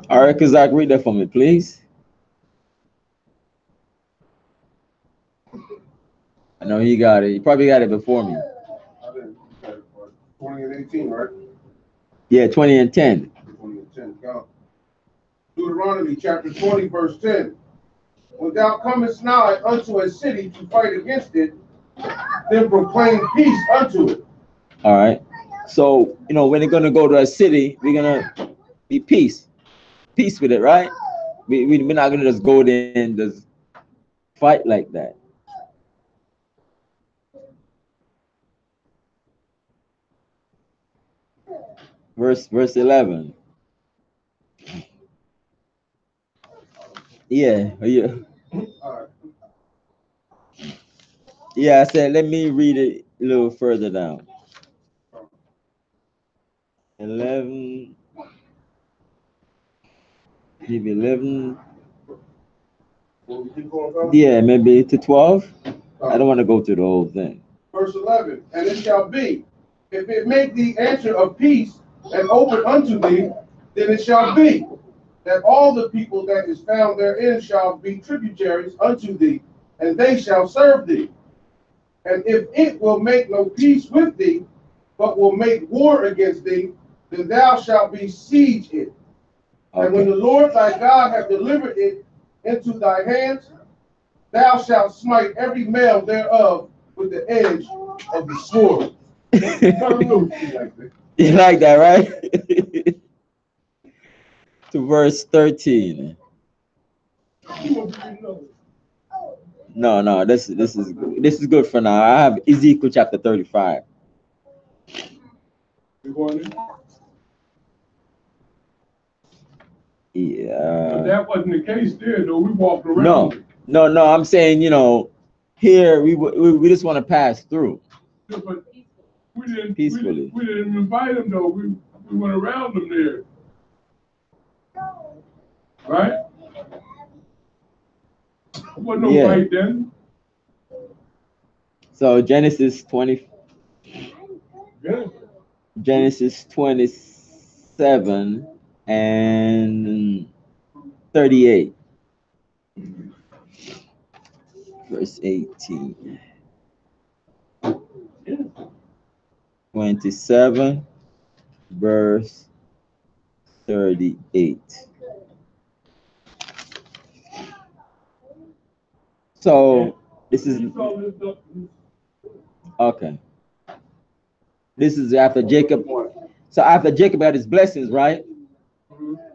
All right, Kazak, read that for me, please. I know he got it. He probably got it before me. 20 and 18, right? Yeah, 20 and 10. 20 and 10. Go. Deuteronomy chapter 20, verse 10. When thou comest nigh unto a city to fight against it, then proclaim peace unto it. All right. So, you know, when they're going to go to a city, we're going to be peace with it, right? We're not going to just go there and just fight like that. Verse 11. Yeah. All right. Yeah, I said, let me read it a little further down. 11, maybe 11. Yeah, maybe to 12. I don't want to go through the whole thing. Verse 11, and it shall be, if it make thee answer of peace and open unto thee, then it shall be that all the people that is found therein shall be tributaries unto thee, and they shall serve thee. And if it will make no peace with thee, but will make war against thee, then thou shalt besiege it. And when Okay. the Lord thy God hath delivered it into thy hands, thou shalt smite every male thereof with the edge of the sword. You like that, right? To verse 13. No, no, this is good for now. I have Ezekiel chapter 35. Yeah. But that wasn't the case there, though. We walked around. No, no, no. I'm saying, here we just want to pass through Yeah, but we didn't peacefully. we didn't invite them though. We went around them there. Right? There wasn't no Yeah. fight then. So Genesis 20, Yeah. Genesis 27 and 38, verse 18. 27, verse 38. So this is okay. This is after Jacob. So after Jacob had his blessings, right?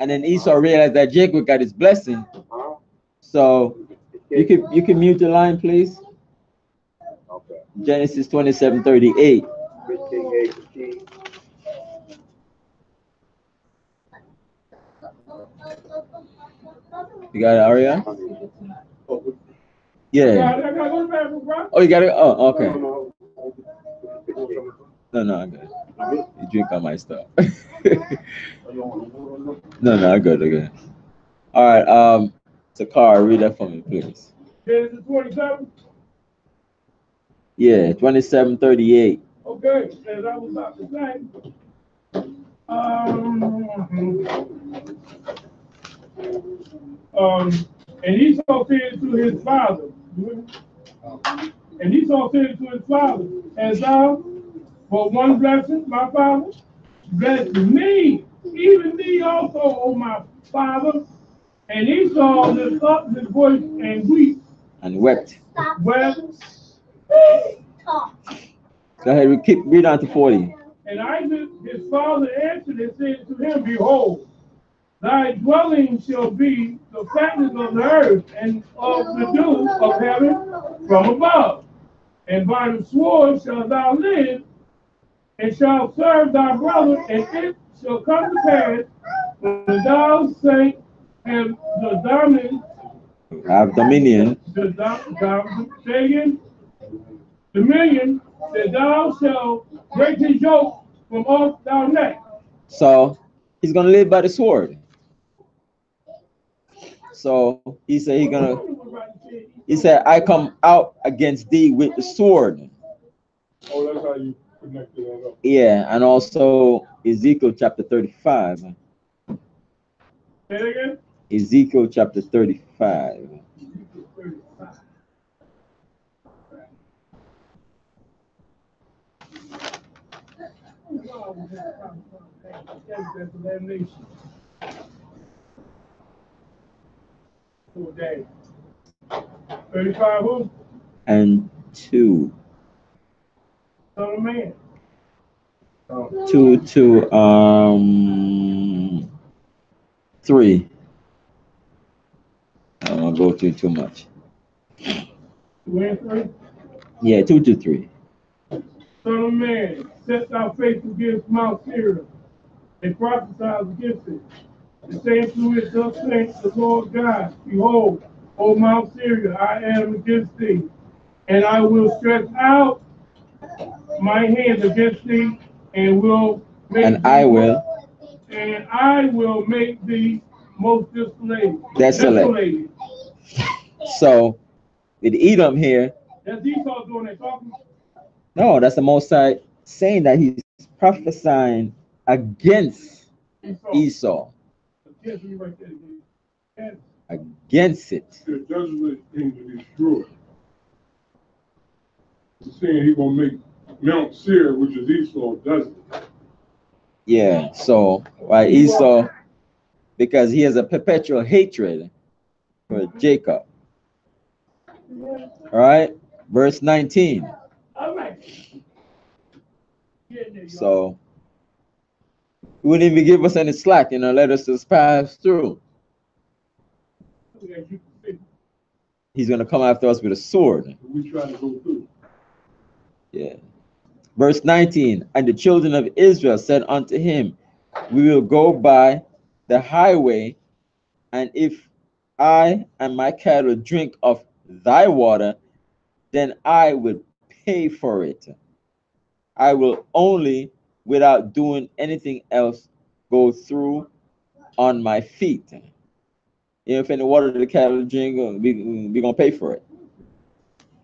And then Esau realized that Jacob got his blessing. So you can mute the line, please. Genesis 27:38. You got it, Aria? Yeah. Oh, you got it? Oh, okay. No, I got it. You drink all my stuff. No, I got it. All right. Sakar, read that for me, please. Genesis 27. Yeah, 27:38. Okay, as I was about to say, and Esau said to his father, and Esau said to his father, as thou for one blessing, my father, bless me, even me also, O my father. And Esau lifted up his voice and wept. Wept. Go ahead, read on to 40. And Isaac his father answered and said to him, behold, thy dwelling shall be the fatness of the earth and of the dew of heaven from above. And by the sword shalt thou live, and shalt serve thy brother, and it shall come to pass when thou say have the Dominion. Dominion, that thou shalt break his yoke from off thy neck. So he's gonna live by the sword. So he said, I come out against thee with the sword. Oh, that's how you connected that up. Yeah, and also Ezekiel chapter 35. Say it again? Ezekiel chapter 35. Okay. 35 who? And 2. Son of man. 2 to 3. I don't want to go through too much. 2 and 3? Yeah, 2 to 3. Son of man, set thy face against Mount Syria, and prophesy against it. And say to it, thus saith the Lord God, behold, O Mount Syria, I am against thee, And I will stretch out my hands against thee, and will make And I will and I will make thee most desolate. desolated. So with Edom here, That's Esau doing that talking. no, that's the Most High saying that he's prophesying against Esau. Esau, Yes, you right there. And against it. The desolate thing to destroy. He's saying he's gonna make Mount Seir, which is Esau, desolate. Yeah. So why Esau? Because he has a perpetual hatred for Jacob. All right, verse 19. all right. Yeah, there you are. So he wouldn't even give us any slack, let us just pass through. As you can see. He's gonna come after us with a sword. We try to go through. Yeah. Verse 19, and the children of Israel said unto him, we will go by the highway, and if I and my cattle drink of thy water, then I will pay for it. I will only, without doing anything else, go through on my feet. If any water the cattle drink, we're going to pay for it.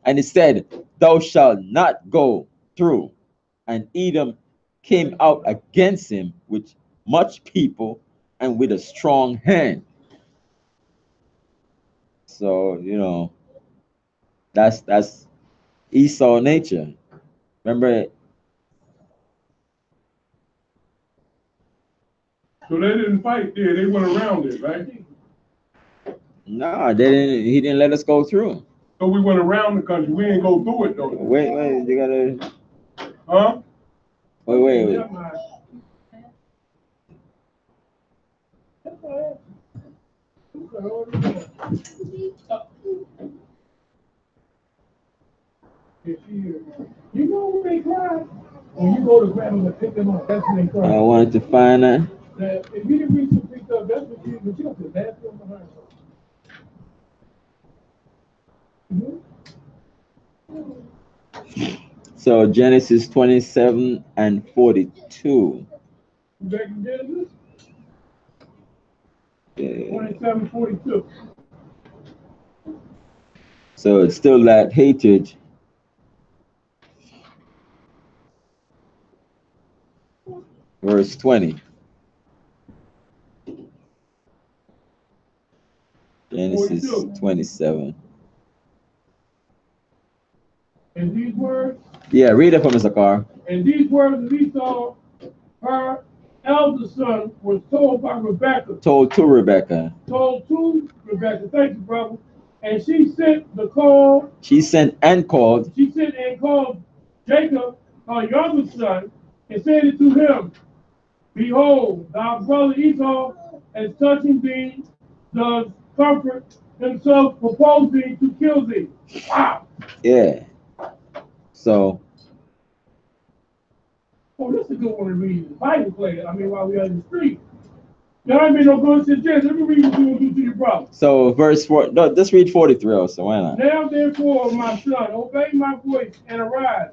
And it said, thou shalt not go through. And Edom came out against him with much people and with a strong hand. So, that's Esau nature. Remember, So they didn't fight there, they went around it, right? no, they didn't. He didn't let us go through. So we went around the country, we ain't go through it though. Wait, you gotta. Huh? Wait. You know when they cry? When you go to grab them and pick them up, that's when they cry. I wanted to find that. That if you didn't reach some picked up, that's what you got the bathroom behind you. So Genesis 27 and 42. Back in Genesis? Yeah. 27, 42. So it's still that hatred. Verse 20. Genesis 27. And these words? Yeah, read it from Issachar. And these words of Esau, her eldest son, was told by Rebekah. Told to Rebekah. Thank you, brother. And she sent the call. She sent and called Jacob, her youngest son, and said it to him, behold, thy brother Esau is touching thee, does comfort himself, proposing to kill thee. Wow. Yeah. So. Oh, this is a good one to read. The Bible play. While we are in the street. There ain't been no good suggestion. Let me read what you will do to your brother. So verse 4. No, let's read 43 also. Why not? Now therefore, my son, obey my voice and arise.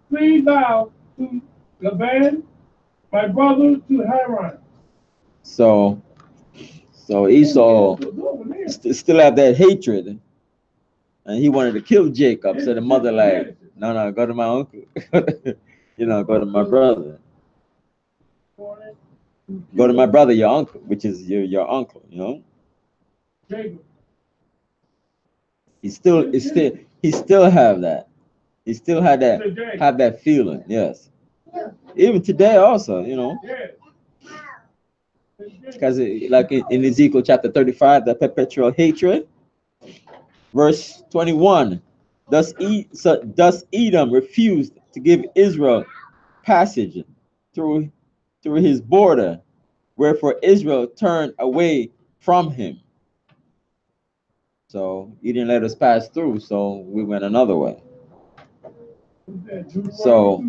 Flee thou to Laban, my brother to Haran. So Esau still have that hatred, and he wanted to kill Jacob. So the mother no, go to my uncle. Go to my brother. Go to my brother, your uncle, which is your uncle. Jacob. He still have that. He still have that feeling. Yes. Even today, also, because like in Ezekiel chapter 35, the perpetual hatred. Verse 21, thus Edom refused to give Israel passage through his border, wherefore Israel turned away from him. So he didn't let us pass through, so we went another way. So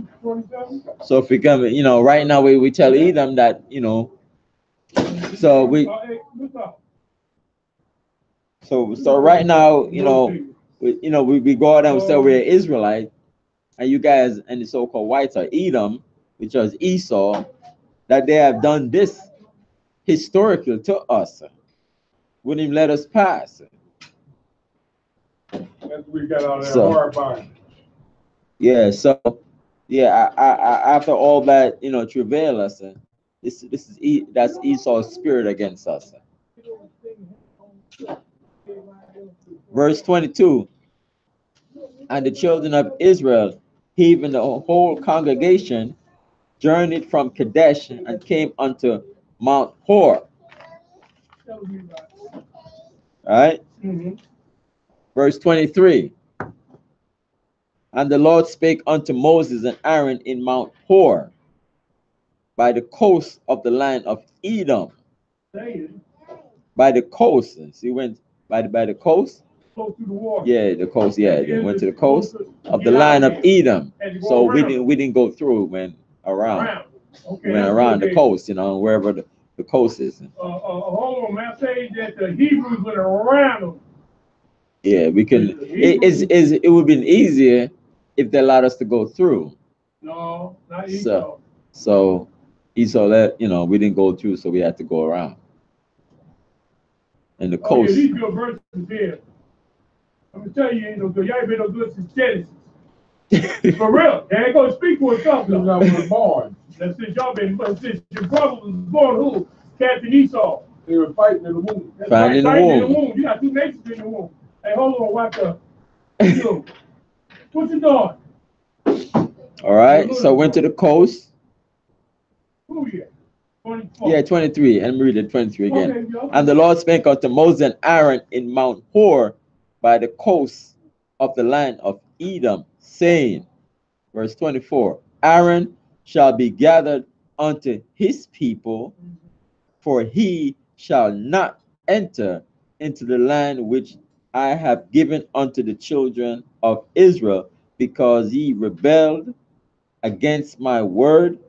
if we come, right now we tell Edom that, so right now, we go out and we say we're Israelite, and you guys and the so-called whites are Edom, which was Esau, that they have done this historically to us. Wouldn't even let us pass. That's we got out of that So- hard bond. Yeah, so yeah, I after all that, travail us, that's Esau's spirit against us. Verse 22, and the children of Israel, even the whole congregation, journeyed from Kadesh and came unto Mount Hor. All right. Verse 23, and the Lord spake unto Moses and Aaron in Mount Hor, by the coast of the land of Edom. By the coast. See, went by the coast. Close to the water. Yeah, the coast. Yeah, they went to the coast of the land of Edom. So we didn't go through. Went around. Okay, Went that's around the okay. coast. Wherever the coast is. Hold on, man. I'm saying that the Hebrews went around them. Yeah, we can. It would have been easier if they allowed us to go through. No, not Esau. So Esau let we didn't go through, so we had to go around. And the Oh, yeah, coast. these good verses here. I'm gonna tell you, ain't no good. Y'all ain't been no good since Genesis. For real. They ain't gonna speak for itself. Since I was born, That's since y'all been, since your brother was born, who? Captain Esau. they were fighting in the womb. That's Fighting right, in the womb. You got two nations in the womb. Hey, hold on, watch up. What you doing? All right. So went to the coast. Who you? 24. Yeah, 23. And read it 23 again. Okay, yo. And the Lord spake unto Moses and Aaron in Mount Hor by the coast of the land of Edom, saying, verse 24, Aaron shall be gathered unto his people, for he shall not enter into the land which I have given unto the children of Israel, because ye rebelled against my word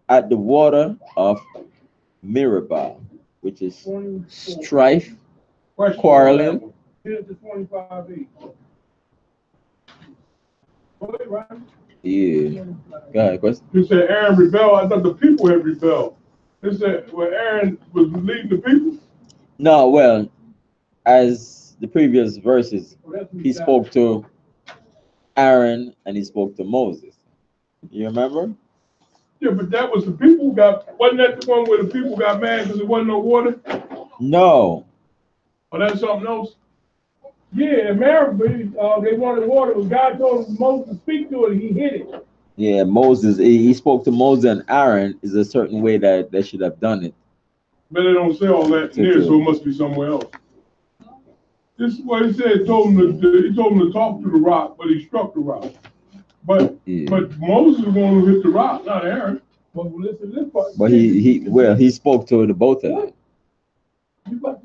at the water of Meribah, which is strife, quarreling. Genesis 25:8. Go ahead, Ryan. Yeah. Go ahead, question. You said Aaron rebelled. I thought the people had rebelled. They said when Aaron was leading the people. No, well, as the previous verses, he spoke to Aaron and he spoke to Moses. You remember? Yeah, but that was the people wasn't that the one where the people got mad because there wasn't no water? No. Or that's something else? Yeah, in Meribah, they wanted water, but God told Moses to speak to it, and he hid it. Yeah, Moses, he spoke to Moses and Aaron is a certain way that they should have done it. But they don't say all that in there, so it must be somewhere else. This is what he said. He told him to talk to the rock, but he struck the rock. But Moses was going to hit the rock, not Aaron. But listen to this part. But he spoke to the both of them.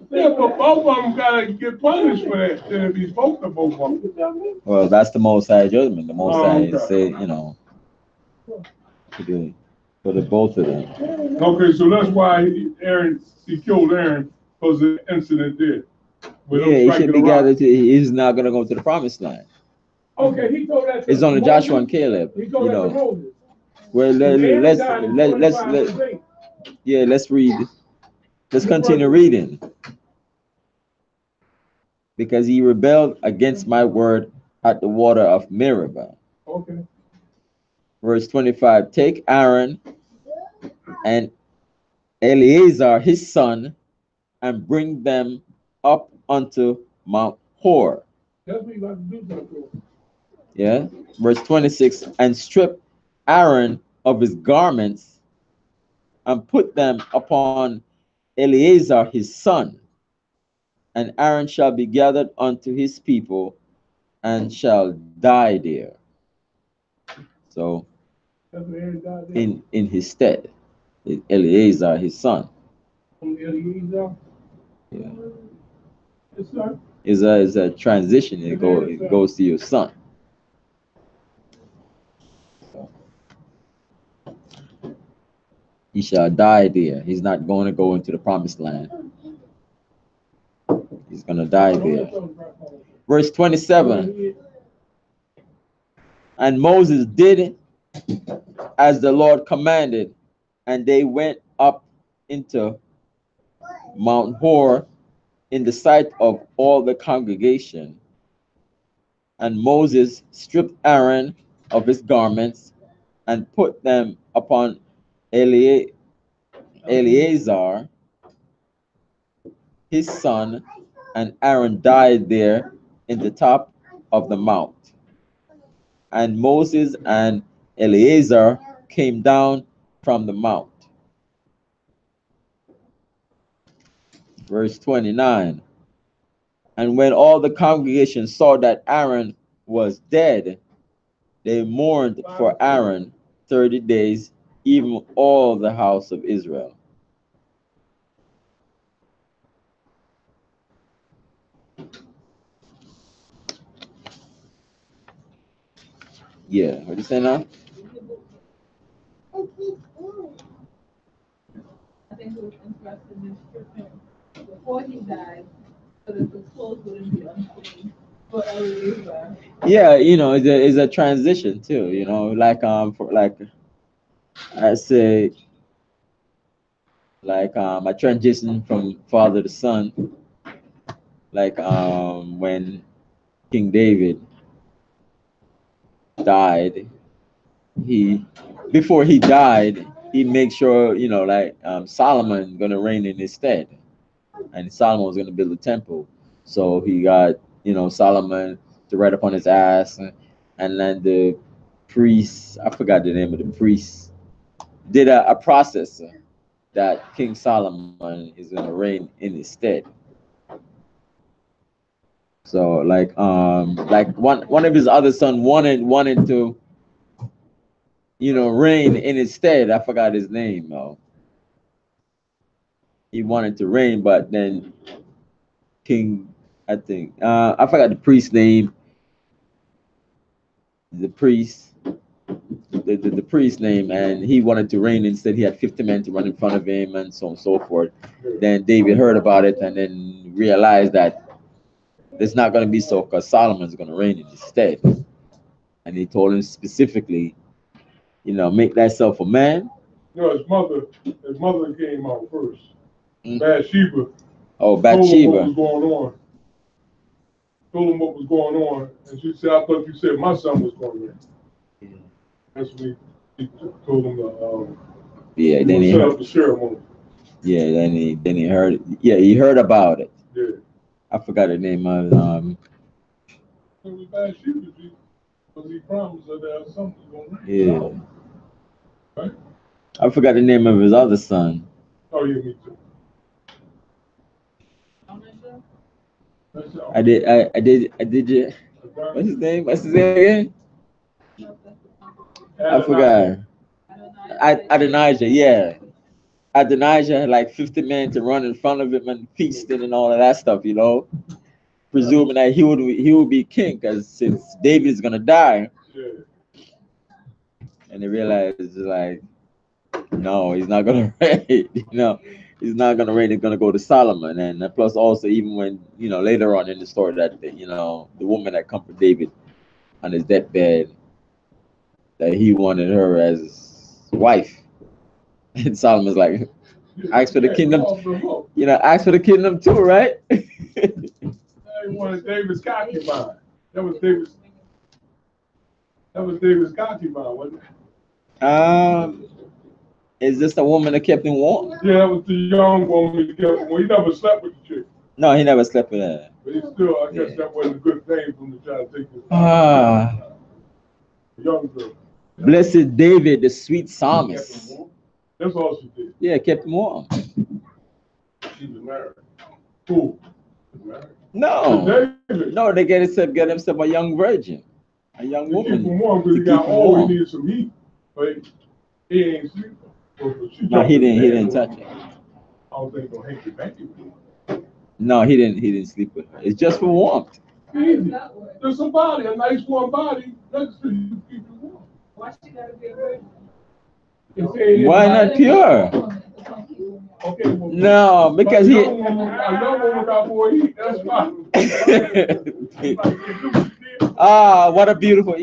Yeah, but both of them gotta get punished for that. Then if he spoke to both of them. Well, that's the Most High judgment. The Most High okay. say, for the both of them. Okay, so that's why he killed Aaron because of the incident there. Yeah, he should be gathered to. He's not gonna go to the promised land. Okay, he told that. It's only Joshua and Caleb. He told that to Moses. Well, let's read. Let's continue reading. Because he rebelled against my word at the water of Meribah. Okay. Verse 25, take Aaron and Eleazar his son and bring them up unto Mount Hor. That's what you got to do something. Yeah. Verse 26, and strip Aaron of his garments and put them upon Eleazar his son, and Aaron shall be gathered unto his people and shall die there. So in his stead, Eleazar his son. Eleazar? Yeah. His son? Is a transition. It goes to your son. So, he shall die there. He's not going to go into the promised land. He's going to die there. Verse 27. And Moses did as the Lord commanded, and they went up into Mount Hor in the sight of all the congregation. And Moses stripped Aaron of his garments and put them upon Eleazar, his son, and Aaron died there in the top of the mount. And Moses and Eleazar came down from the mount. Verse 29. And when all the congregation saw that Aaron was dead, they mourned for Aaron 30 days, even all the house of Israel. Yeah, what you say now? I think it was interesting in stripping before he died, so that the clothes wouldn't be unclean for Eliezer. Yeah, it's a transition too, for like I say, like a transition from father to son, like when King David died, he before he died, he made sure, Solomon gonna reign in his stead, and Solomon was gonna build a temple. So he got, Solomon to write upon his ass, and then the priest, I forgot the name of the priest, did a process that King Solomon is gonna reign in his stead. So like one of his other son wanted to, reign in his stead. I forgot his name though. He wanted to reign, but then King, I think, I forgot the priest's name. The priest, the priest's name, and he wanted to reign instead. He had 50 men to run in front of him, and so on and so forth. Then David heard about it, and then realized that it's not going to be so, because Solomon's going to reign in his stead. And he told him specifically, make thyself a man. His mother came out first. Bathsheba. Oh, Bathsheba. Told him what was going on. Told him what was going on, and she said, "I thought you said my son was going in." That's when he told him yeah. Then he set up the ceremony. Yeah. Then he heard. Yeah, he heard about it. Yeah. I forgot the name of It was Bathsheba, because he promised her that something was going to yeah. Right? I forgot the name of his other son. Oh yeah, me too. I did. What's his name? What's his name again? I forgot. Adonijah, yeah. Adonijah had like 50 men to run in front of him and feasting and all of that stuff, presuming that he would be king, because since David is gonna die, and they realized like, no, he's not gonna reign. He's not gonna reign. He's gonna go to Solomon, and plus also even when later on in the story that the woman that comforted David on his deathbed, that he wanted her as wife, and Solomon's like, ask for the kingdom, ask for the kingdom too, right? He wanted David's concubine. That was David's concubine, wasn't it? Is this the woman that kept him warm? Yeah, that was the young woman that kept him warm. He never slept with the chick. No, he never slept with her. But he still, I guess that wasn't a good thing for him to try to take his young girl. Blessed David, the sweet psalmist. That's all she did. Yeah, kept him warm. She was married. Who? No, they get himself a young virgin, a young woman. Keep him warm because he got old. He needed some heat, but he ain't sleeping. No, he didn't touch her. I don't think he'll hanky panky with her. No, he didn't sleep with her. It's just for warmth. Easy. There's somebody, a nice warm body next to you, keep you warm. Why she gotta be a virgin? Why not pure? Okay, well, No, because a he. young woman got more heat. That's fine. Ah, what a beautiful,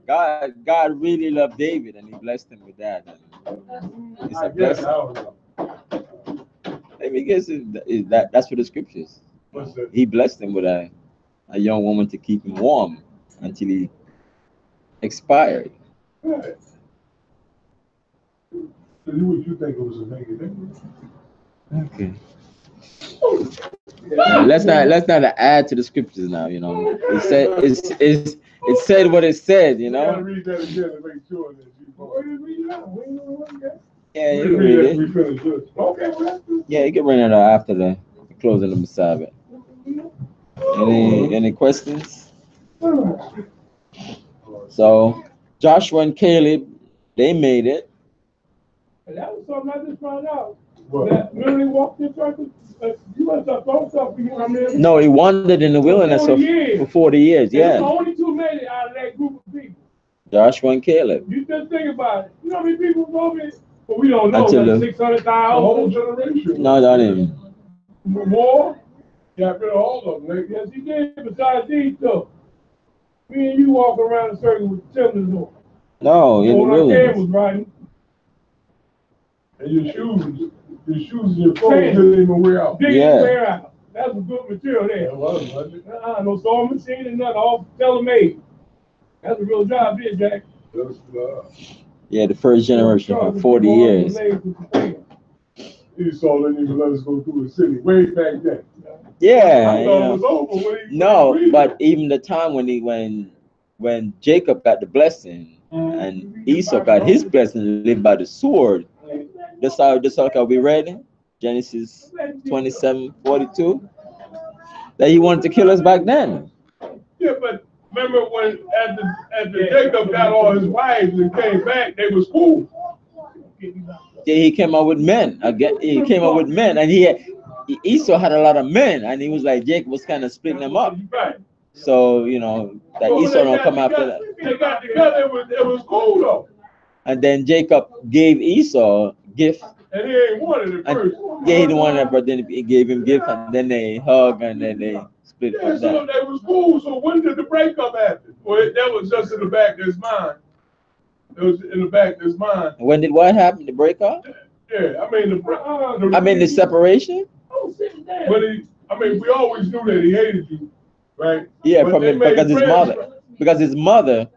God really loved David and he blessed him with that. And it's a Yes, blessing. I don't know. Maybe guess that's what the scriptures. What's that? He blessed him with a young woman to keep him warm until he expired. Right. So you would you think it was a negative? Okay. Let's not add to the scriptures now. It said what it said. You gotta read that again to make sure that you read it out. We ain't gonna run that. Yeah, you We can read read that. We it. finish this. Okay, well that's good. Yeah, you can bring it out after the closing of the Sabbath. Any questions? So Joshua and Caleb, they made it. And that was something I just found out. What? That literally walked in circles. You must have thought something. You know what I mean? No, he wandered in the wilderness for 40 years. And there's Yeah, only two made it out of that group of people. Joshua and Caleb. You just think about it. You know how many people told me? But we don't know. Until Like the- 600,000. The whole generation. No, not even. More? Got rid of all of them. Like, Yes, he did. Besides these two. Me and you walk around in circles with children on. No, in the All our dad wilderness. was riding. and your shoes and your clothes didn't even wear out. Didn't Yeah. wear out. That's a good material there. It was, wasn't it? No sewing machine and nothing. All tailor-made. That's a real job there, Jack. That's, Yeah, the first generation for 40 years. Esau didn't even let us go through the city way back then. Yeah, I thought it was over when he no, when he but even the time when Jacob got the blessing and Esau got his blessing, lived by the sword. That's how we read Genesis 27:42. That he wanted to kill us back then. Yeah, but remember when after Jacob got all his wives and came back, they was cool. Yeah, he came out with men. Again, he came out with men, and Esau had a lot of men, and he was like Jacob was kind of splitting them up. Right. So that So when Esau they don't got come after together- that. They got together, it was cool though. And then Jacob gave Esau gift. And he ain't wanted it And, first. yeah, he didn't want that, but then he gave him gift, and then they hug, and then they split Yeah, from so that. they was cool. So when did the breakup happen? Well, that was just in the back of his mind. It was in the back of his mind. When did what happen? The breakup? Yeah, I mean The separation? But we always knew that he hated you, right? Yeah, But they made because his friends. mother. Because his mother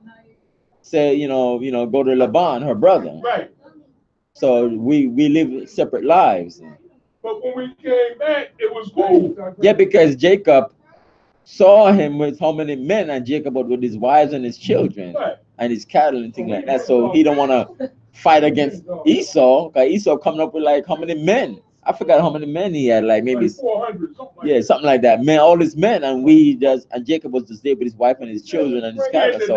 said, go to Laban, her brother. Right. So we live separate lives. But when we came back, it was cool. Yeah, because Jacob saw him with how many men, and Jacob was with his wives and his children Right. and his cattle and things like that. So he don't want to fight against Esau, because Esau coming up with like how many men? I forgot how many men he had, like maybe 400, something like yeah, something like that. Man, all his men, and Jacob was just there with his wife and his children and his cattle. So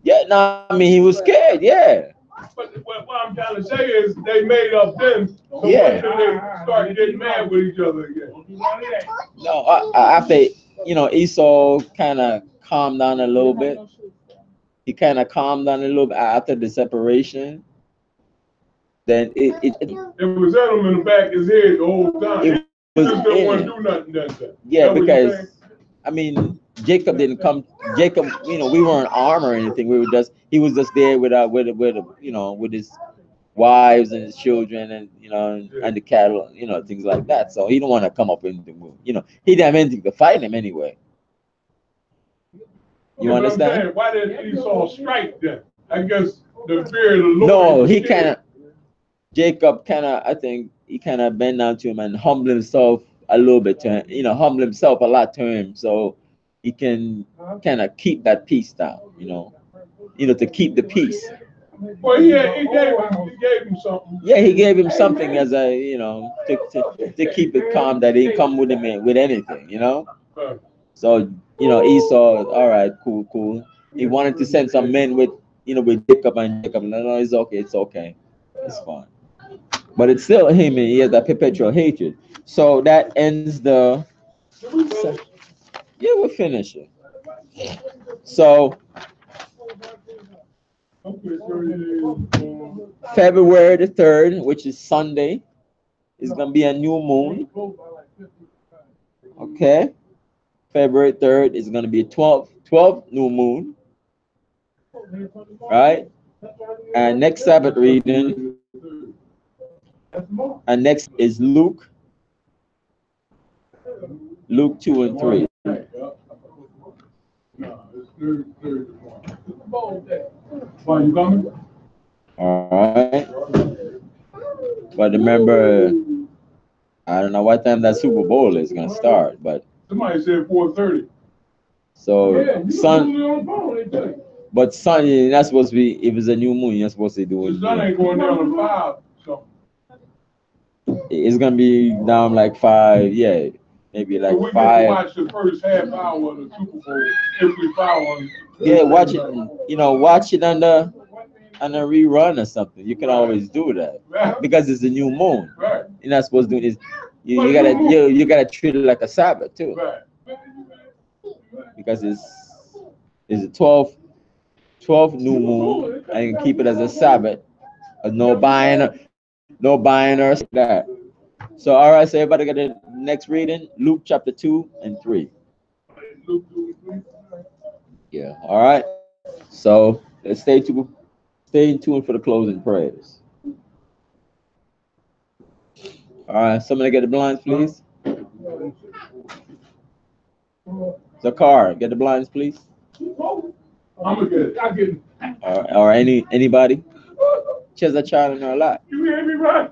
yeah, no, I mean he was scared. Yeah. But what I'm trying to say is they made up then. So Yeah. when did they start getting mad with each other again? No, after Esau kind of calmed down a little bit. He kind of calmed down a little bit after the separation. Then it was at him in the back of his head the whole time. It He was just didn't in want it. to do nothing that day. Yeah, That what you because saying? I mean Jacob didn't come. Jacob, we weren't armed or anything. He was just there with his wives and his children and the cattle, things like that. So he didn't want to come up in the move. He didn't have anything to fight him anyway. You Yeah, but I'm understand? saying, why did Esau strike then? I guess the fear of the Lord. No, was he scared. kind of Jacob I think he kind of bent down to him and humbled himself a little bit to him, humble himself a lot to him, so he can kind of keep that peace down, to keep the peace. Well, he gave him something. Yeah, he gave him something as a, to keep it calm, that he didn't come with him with anything, Right. So, Esau, all right, cool. He wanted to send some men with Jacob, and Jacob, no, it's okay, it's fine. But it's still him, and he has that perpetual hatred. So that ends the. Yeah, we're finishing. So Okay, so February the 3rd, which is Sunday, It's gonna be a new moon. Okay. February 3rd is gonna be 12th new moon. Right? And next Sabbath reading, and next is Luke 2 and 3. All right. But remember, I don't know what time that Super Bowl is gonna start, but somebody said 4:30. So Yeah, sun, on the phone, they tell you. but sun, you're not supposed to be. If it's a new moon, you're not supposed to do it. The sun ain't going down to 5. So It's gonna be down like 5. Yeah, maybe like we 5. can watch the first half hour of the Super Bowl if we follow on. Yeah, watch it. Watch it on the rerun or something. You can always do that because it's a new moon. Right. You're not supposed to do it. You gotta treat it like a Sabbath too. Right. Because it's a 12th new moon, and you can keep it as a Sabbath. No buying or that. So all right, so everybody got the next reading, Luke chapter 2 and 3. Yeah, all right. So let's stay tuned for the closing prayers. All right, somebody get the blinds, please. Zakar, get the blinds, please. I'm gonna get it. I get it. Or anybody. She has a child in her lap. You hear me, right?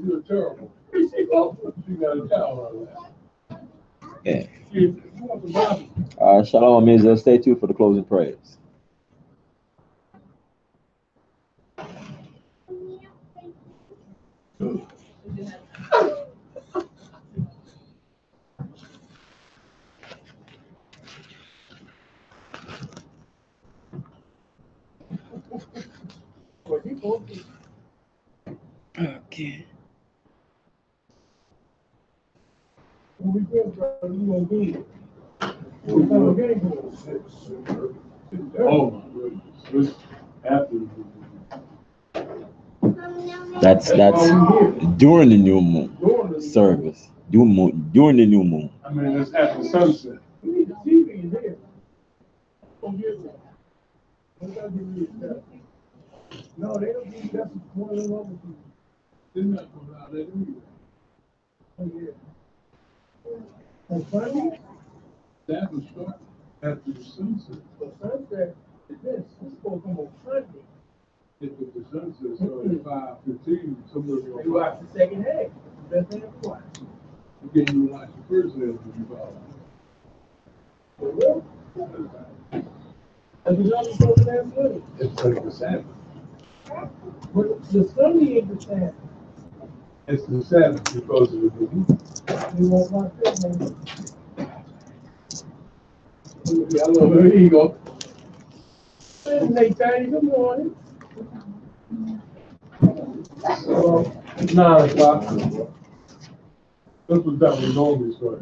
You're terrible. She got a child on that. Yeah. Shalom, Israel. Stay tuned for the closing prayers. Okay. Oh my goodness. That's during the new moon service. During the new moon. I mean, it's after sunset. No, they don't need that. One of them other people. They're not going to allow that either. Oh, yeah. On Sunday, that was start after the sunset. The sunset is this. It's supposed to come on Sunday. If the sunset started at 5:15, somewhere around. You watch the second half. Best thing to watch. You can't even watch the first half if you follow. For real? And the other supposed to have money. It's like the Sabbath. But the Sunday is the Sabbath. It's the Sabbath because of the moon. You won't watch that, man. Hello, there you go. It's nighttime, good morning. 9 o'clock. That's what that we normally start.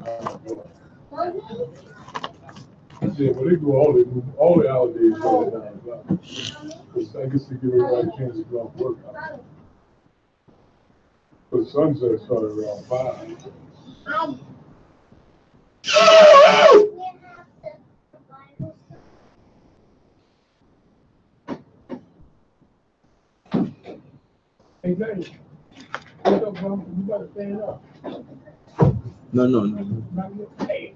Yeah, but they do all the holidays start at 9 o'clock. Because I guess they give everybody a chance to go off work. But sunset started around 5. Hey, James, what's up, bro? You gotta stand up. No. Hey.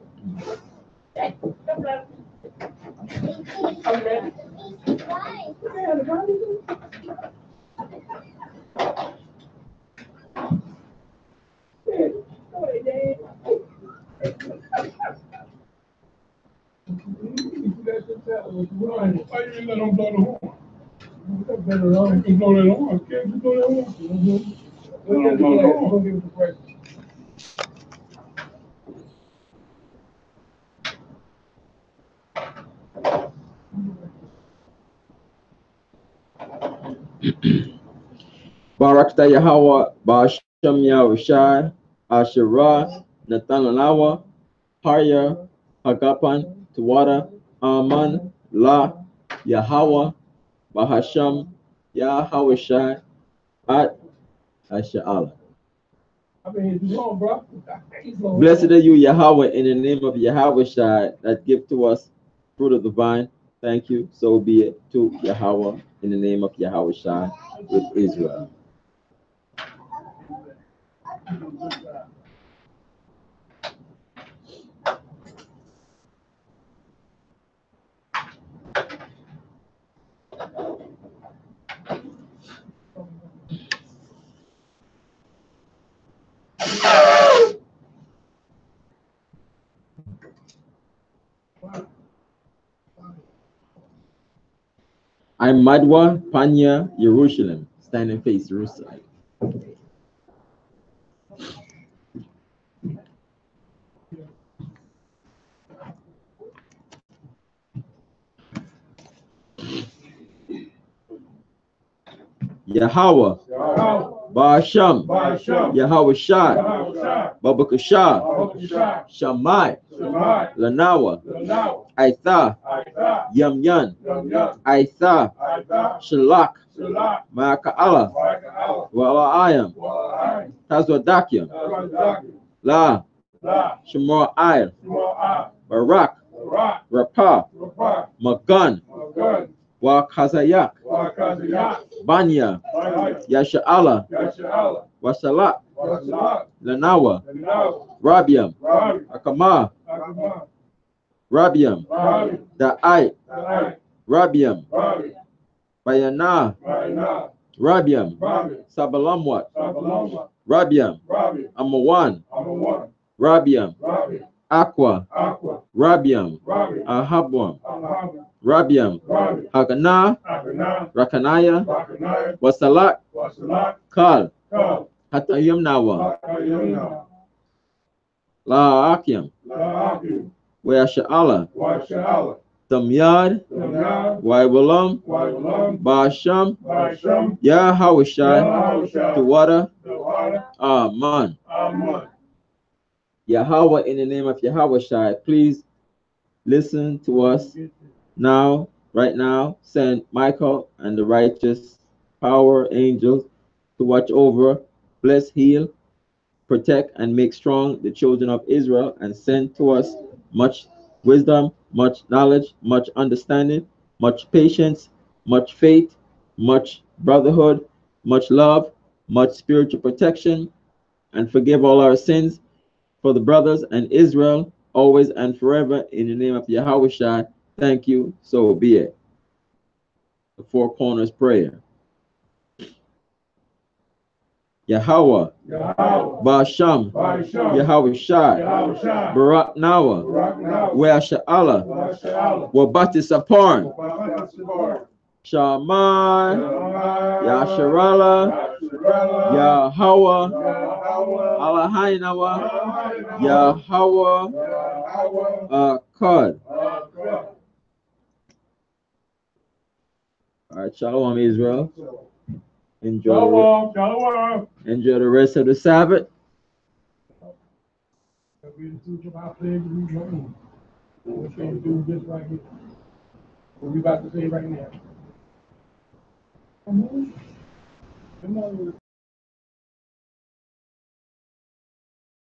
Why you let them blow the horn? Better on. You blow that horn. Can't you blow that horn? Let them blow the horn. Go give us a question. Barakta Yahweh, Ba'ashem Yahushai, Asherah, Nathanawa, Harya, Hagapan, Tuwada, Aman, La, Yahweh, Bahasham, Yahushai, At, Asha'ala. I've been here too long, bro. Blessed are you, Yahweh, in the name of Yahweh Shai, that give to us fruit of the vine. Thank you. So be it to Yahweh in the name of Yahweh Shai with Israel. I'm Madwa, Panya, Jerusalem, standing face Jerusalem. Yahweh, Ba'asham, Yahweh Shai, Babakashah, Shammai, Lanawa, Aitha, Yamyan, Aitha, Shalak, Ma'aka'ala, Wala'ayam, Tazwadakim, La, Shemar Ayr, Barak, Rapah, Magun, Wakazayak, Banya, Yasha'ala, Wasalat, Lanawa, Rabiam, Akama, Rabiam, Da'ai, Rabiam, Bayana, Rabiam, Sabalamwat, Rabiam, Amawan, Rabiam, Aqua, Rabiam, Ahabwam, Rabiam, Haganah, Rakanaya, Wasalat, Kal, Hatayim Nawa, La'akim, Weasha'ala, Tamyad, Waiwalam, Ba'asham, Yahawashai, Tuwada, Aman. Yahweh, in the name of Yahawashai, please listen to us now, right now. Send Michael and the righteous power angels to watch over, bless, heal, protect, and make strong the children of Israel, and send to us much wisdom, much knowledge, much understanding, much patience, much faith, much brotherhood, much love, much spiritual protection, and forgive all our sins for the brothers and Israel, always and forever, in the name of Yahweh Shai. Thank you, so be it. The Four Corners Prayer. Yahweh, Ba'asham, Yahweh Shai, Barak Nawa, Weasha'ala, Wabati Saparn, Shammai, Yasharala, Yahweh, Alahainawa, Yahweh, Akkad. All right, Shalom, Israel. Enjoy the rest of the Sabbath. What we about to say right now.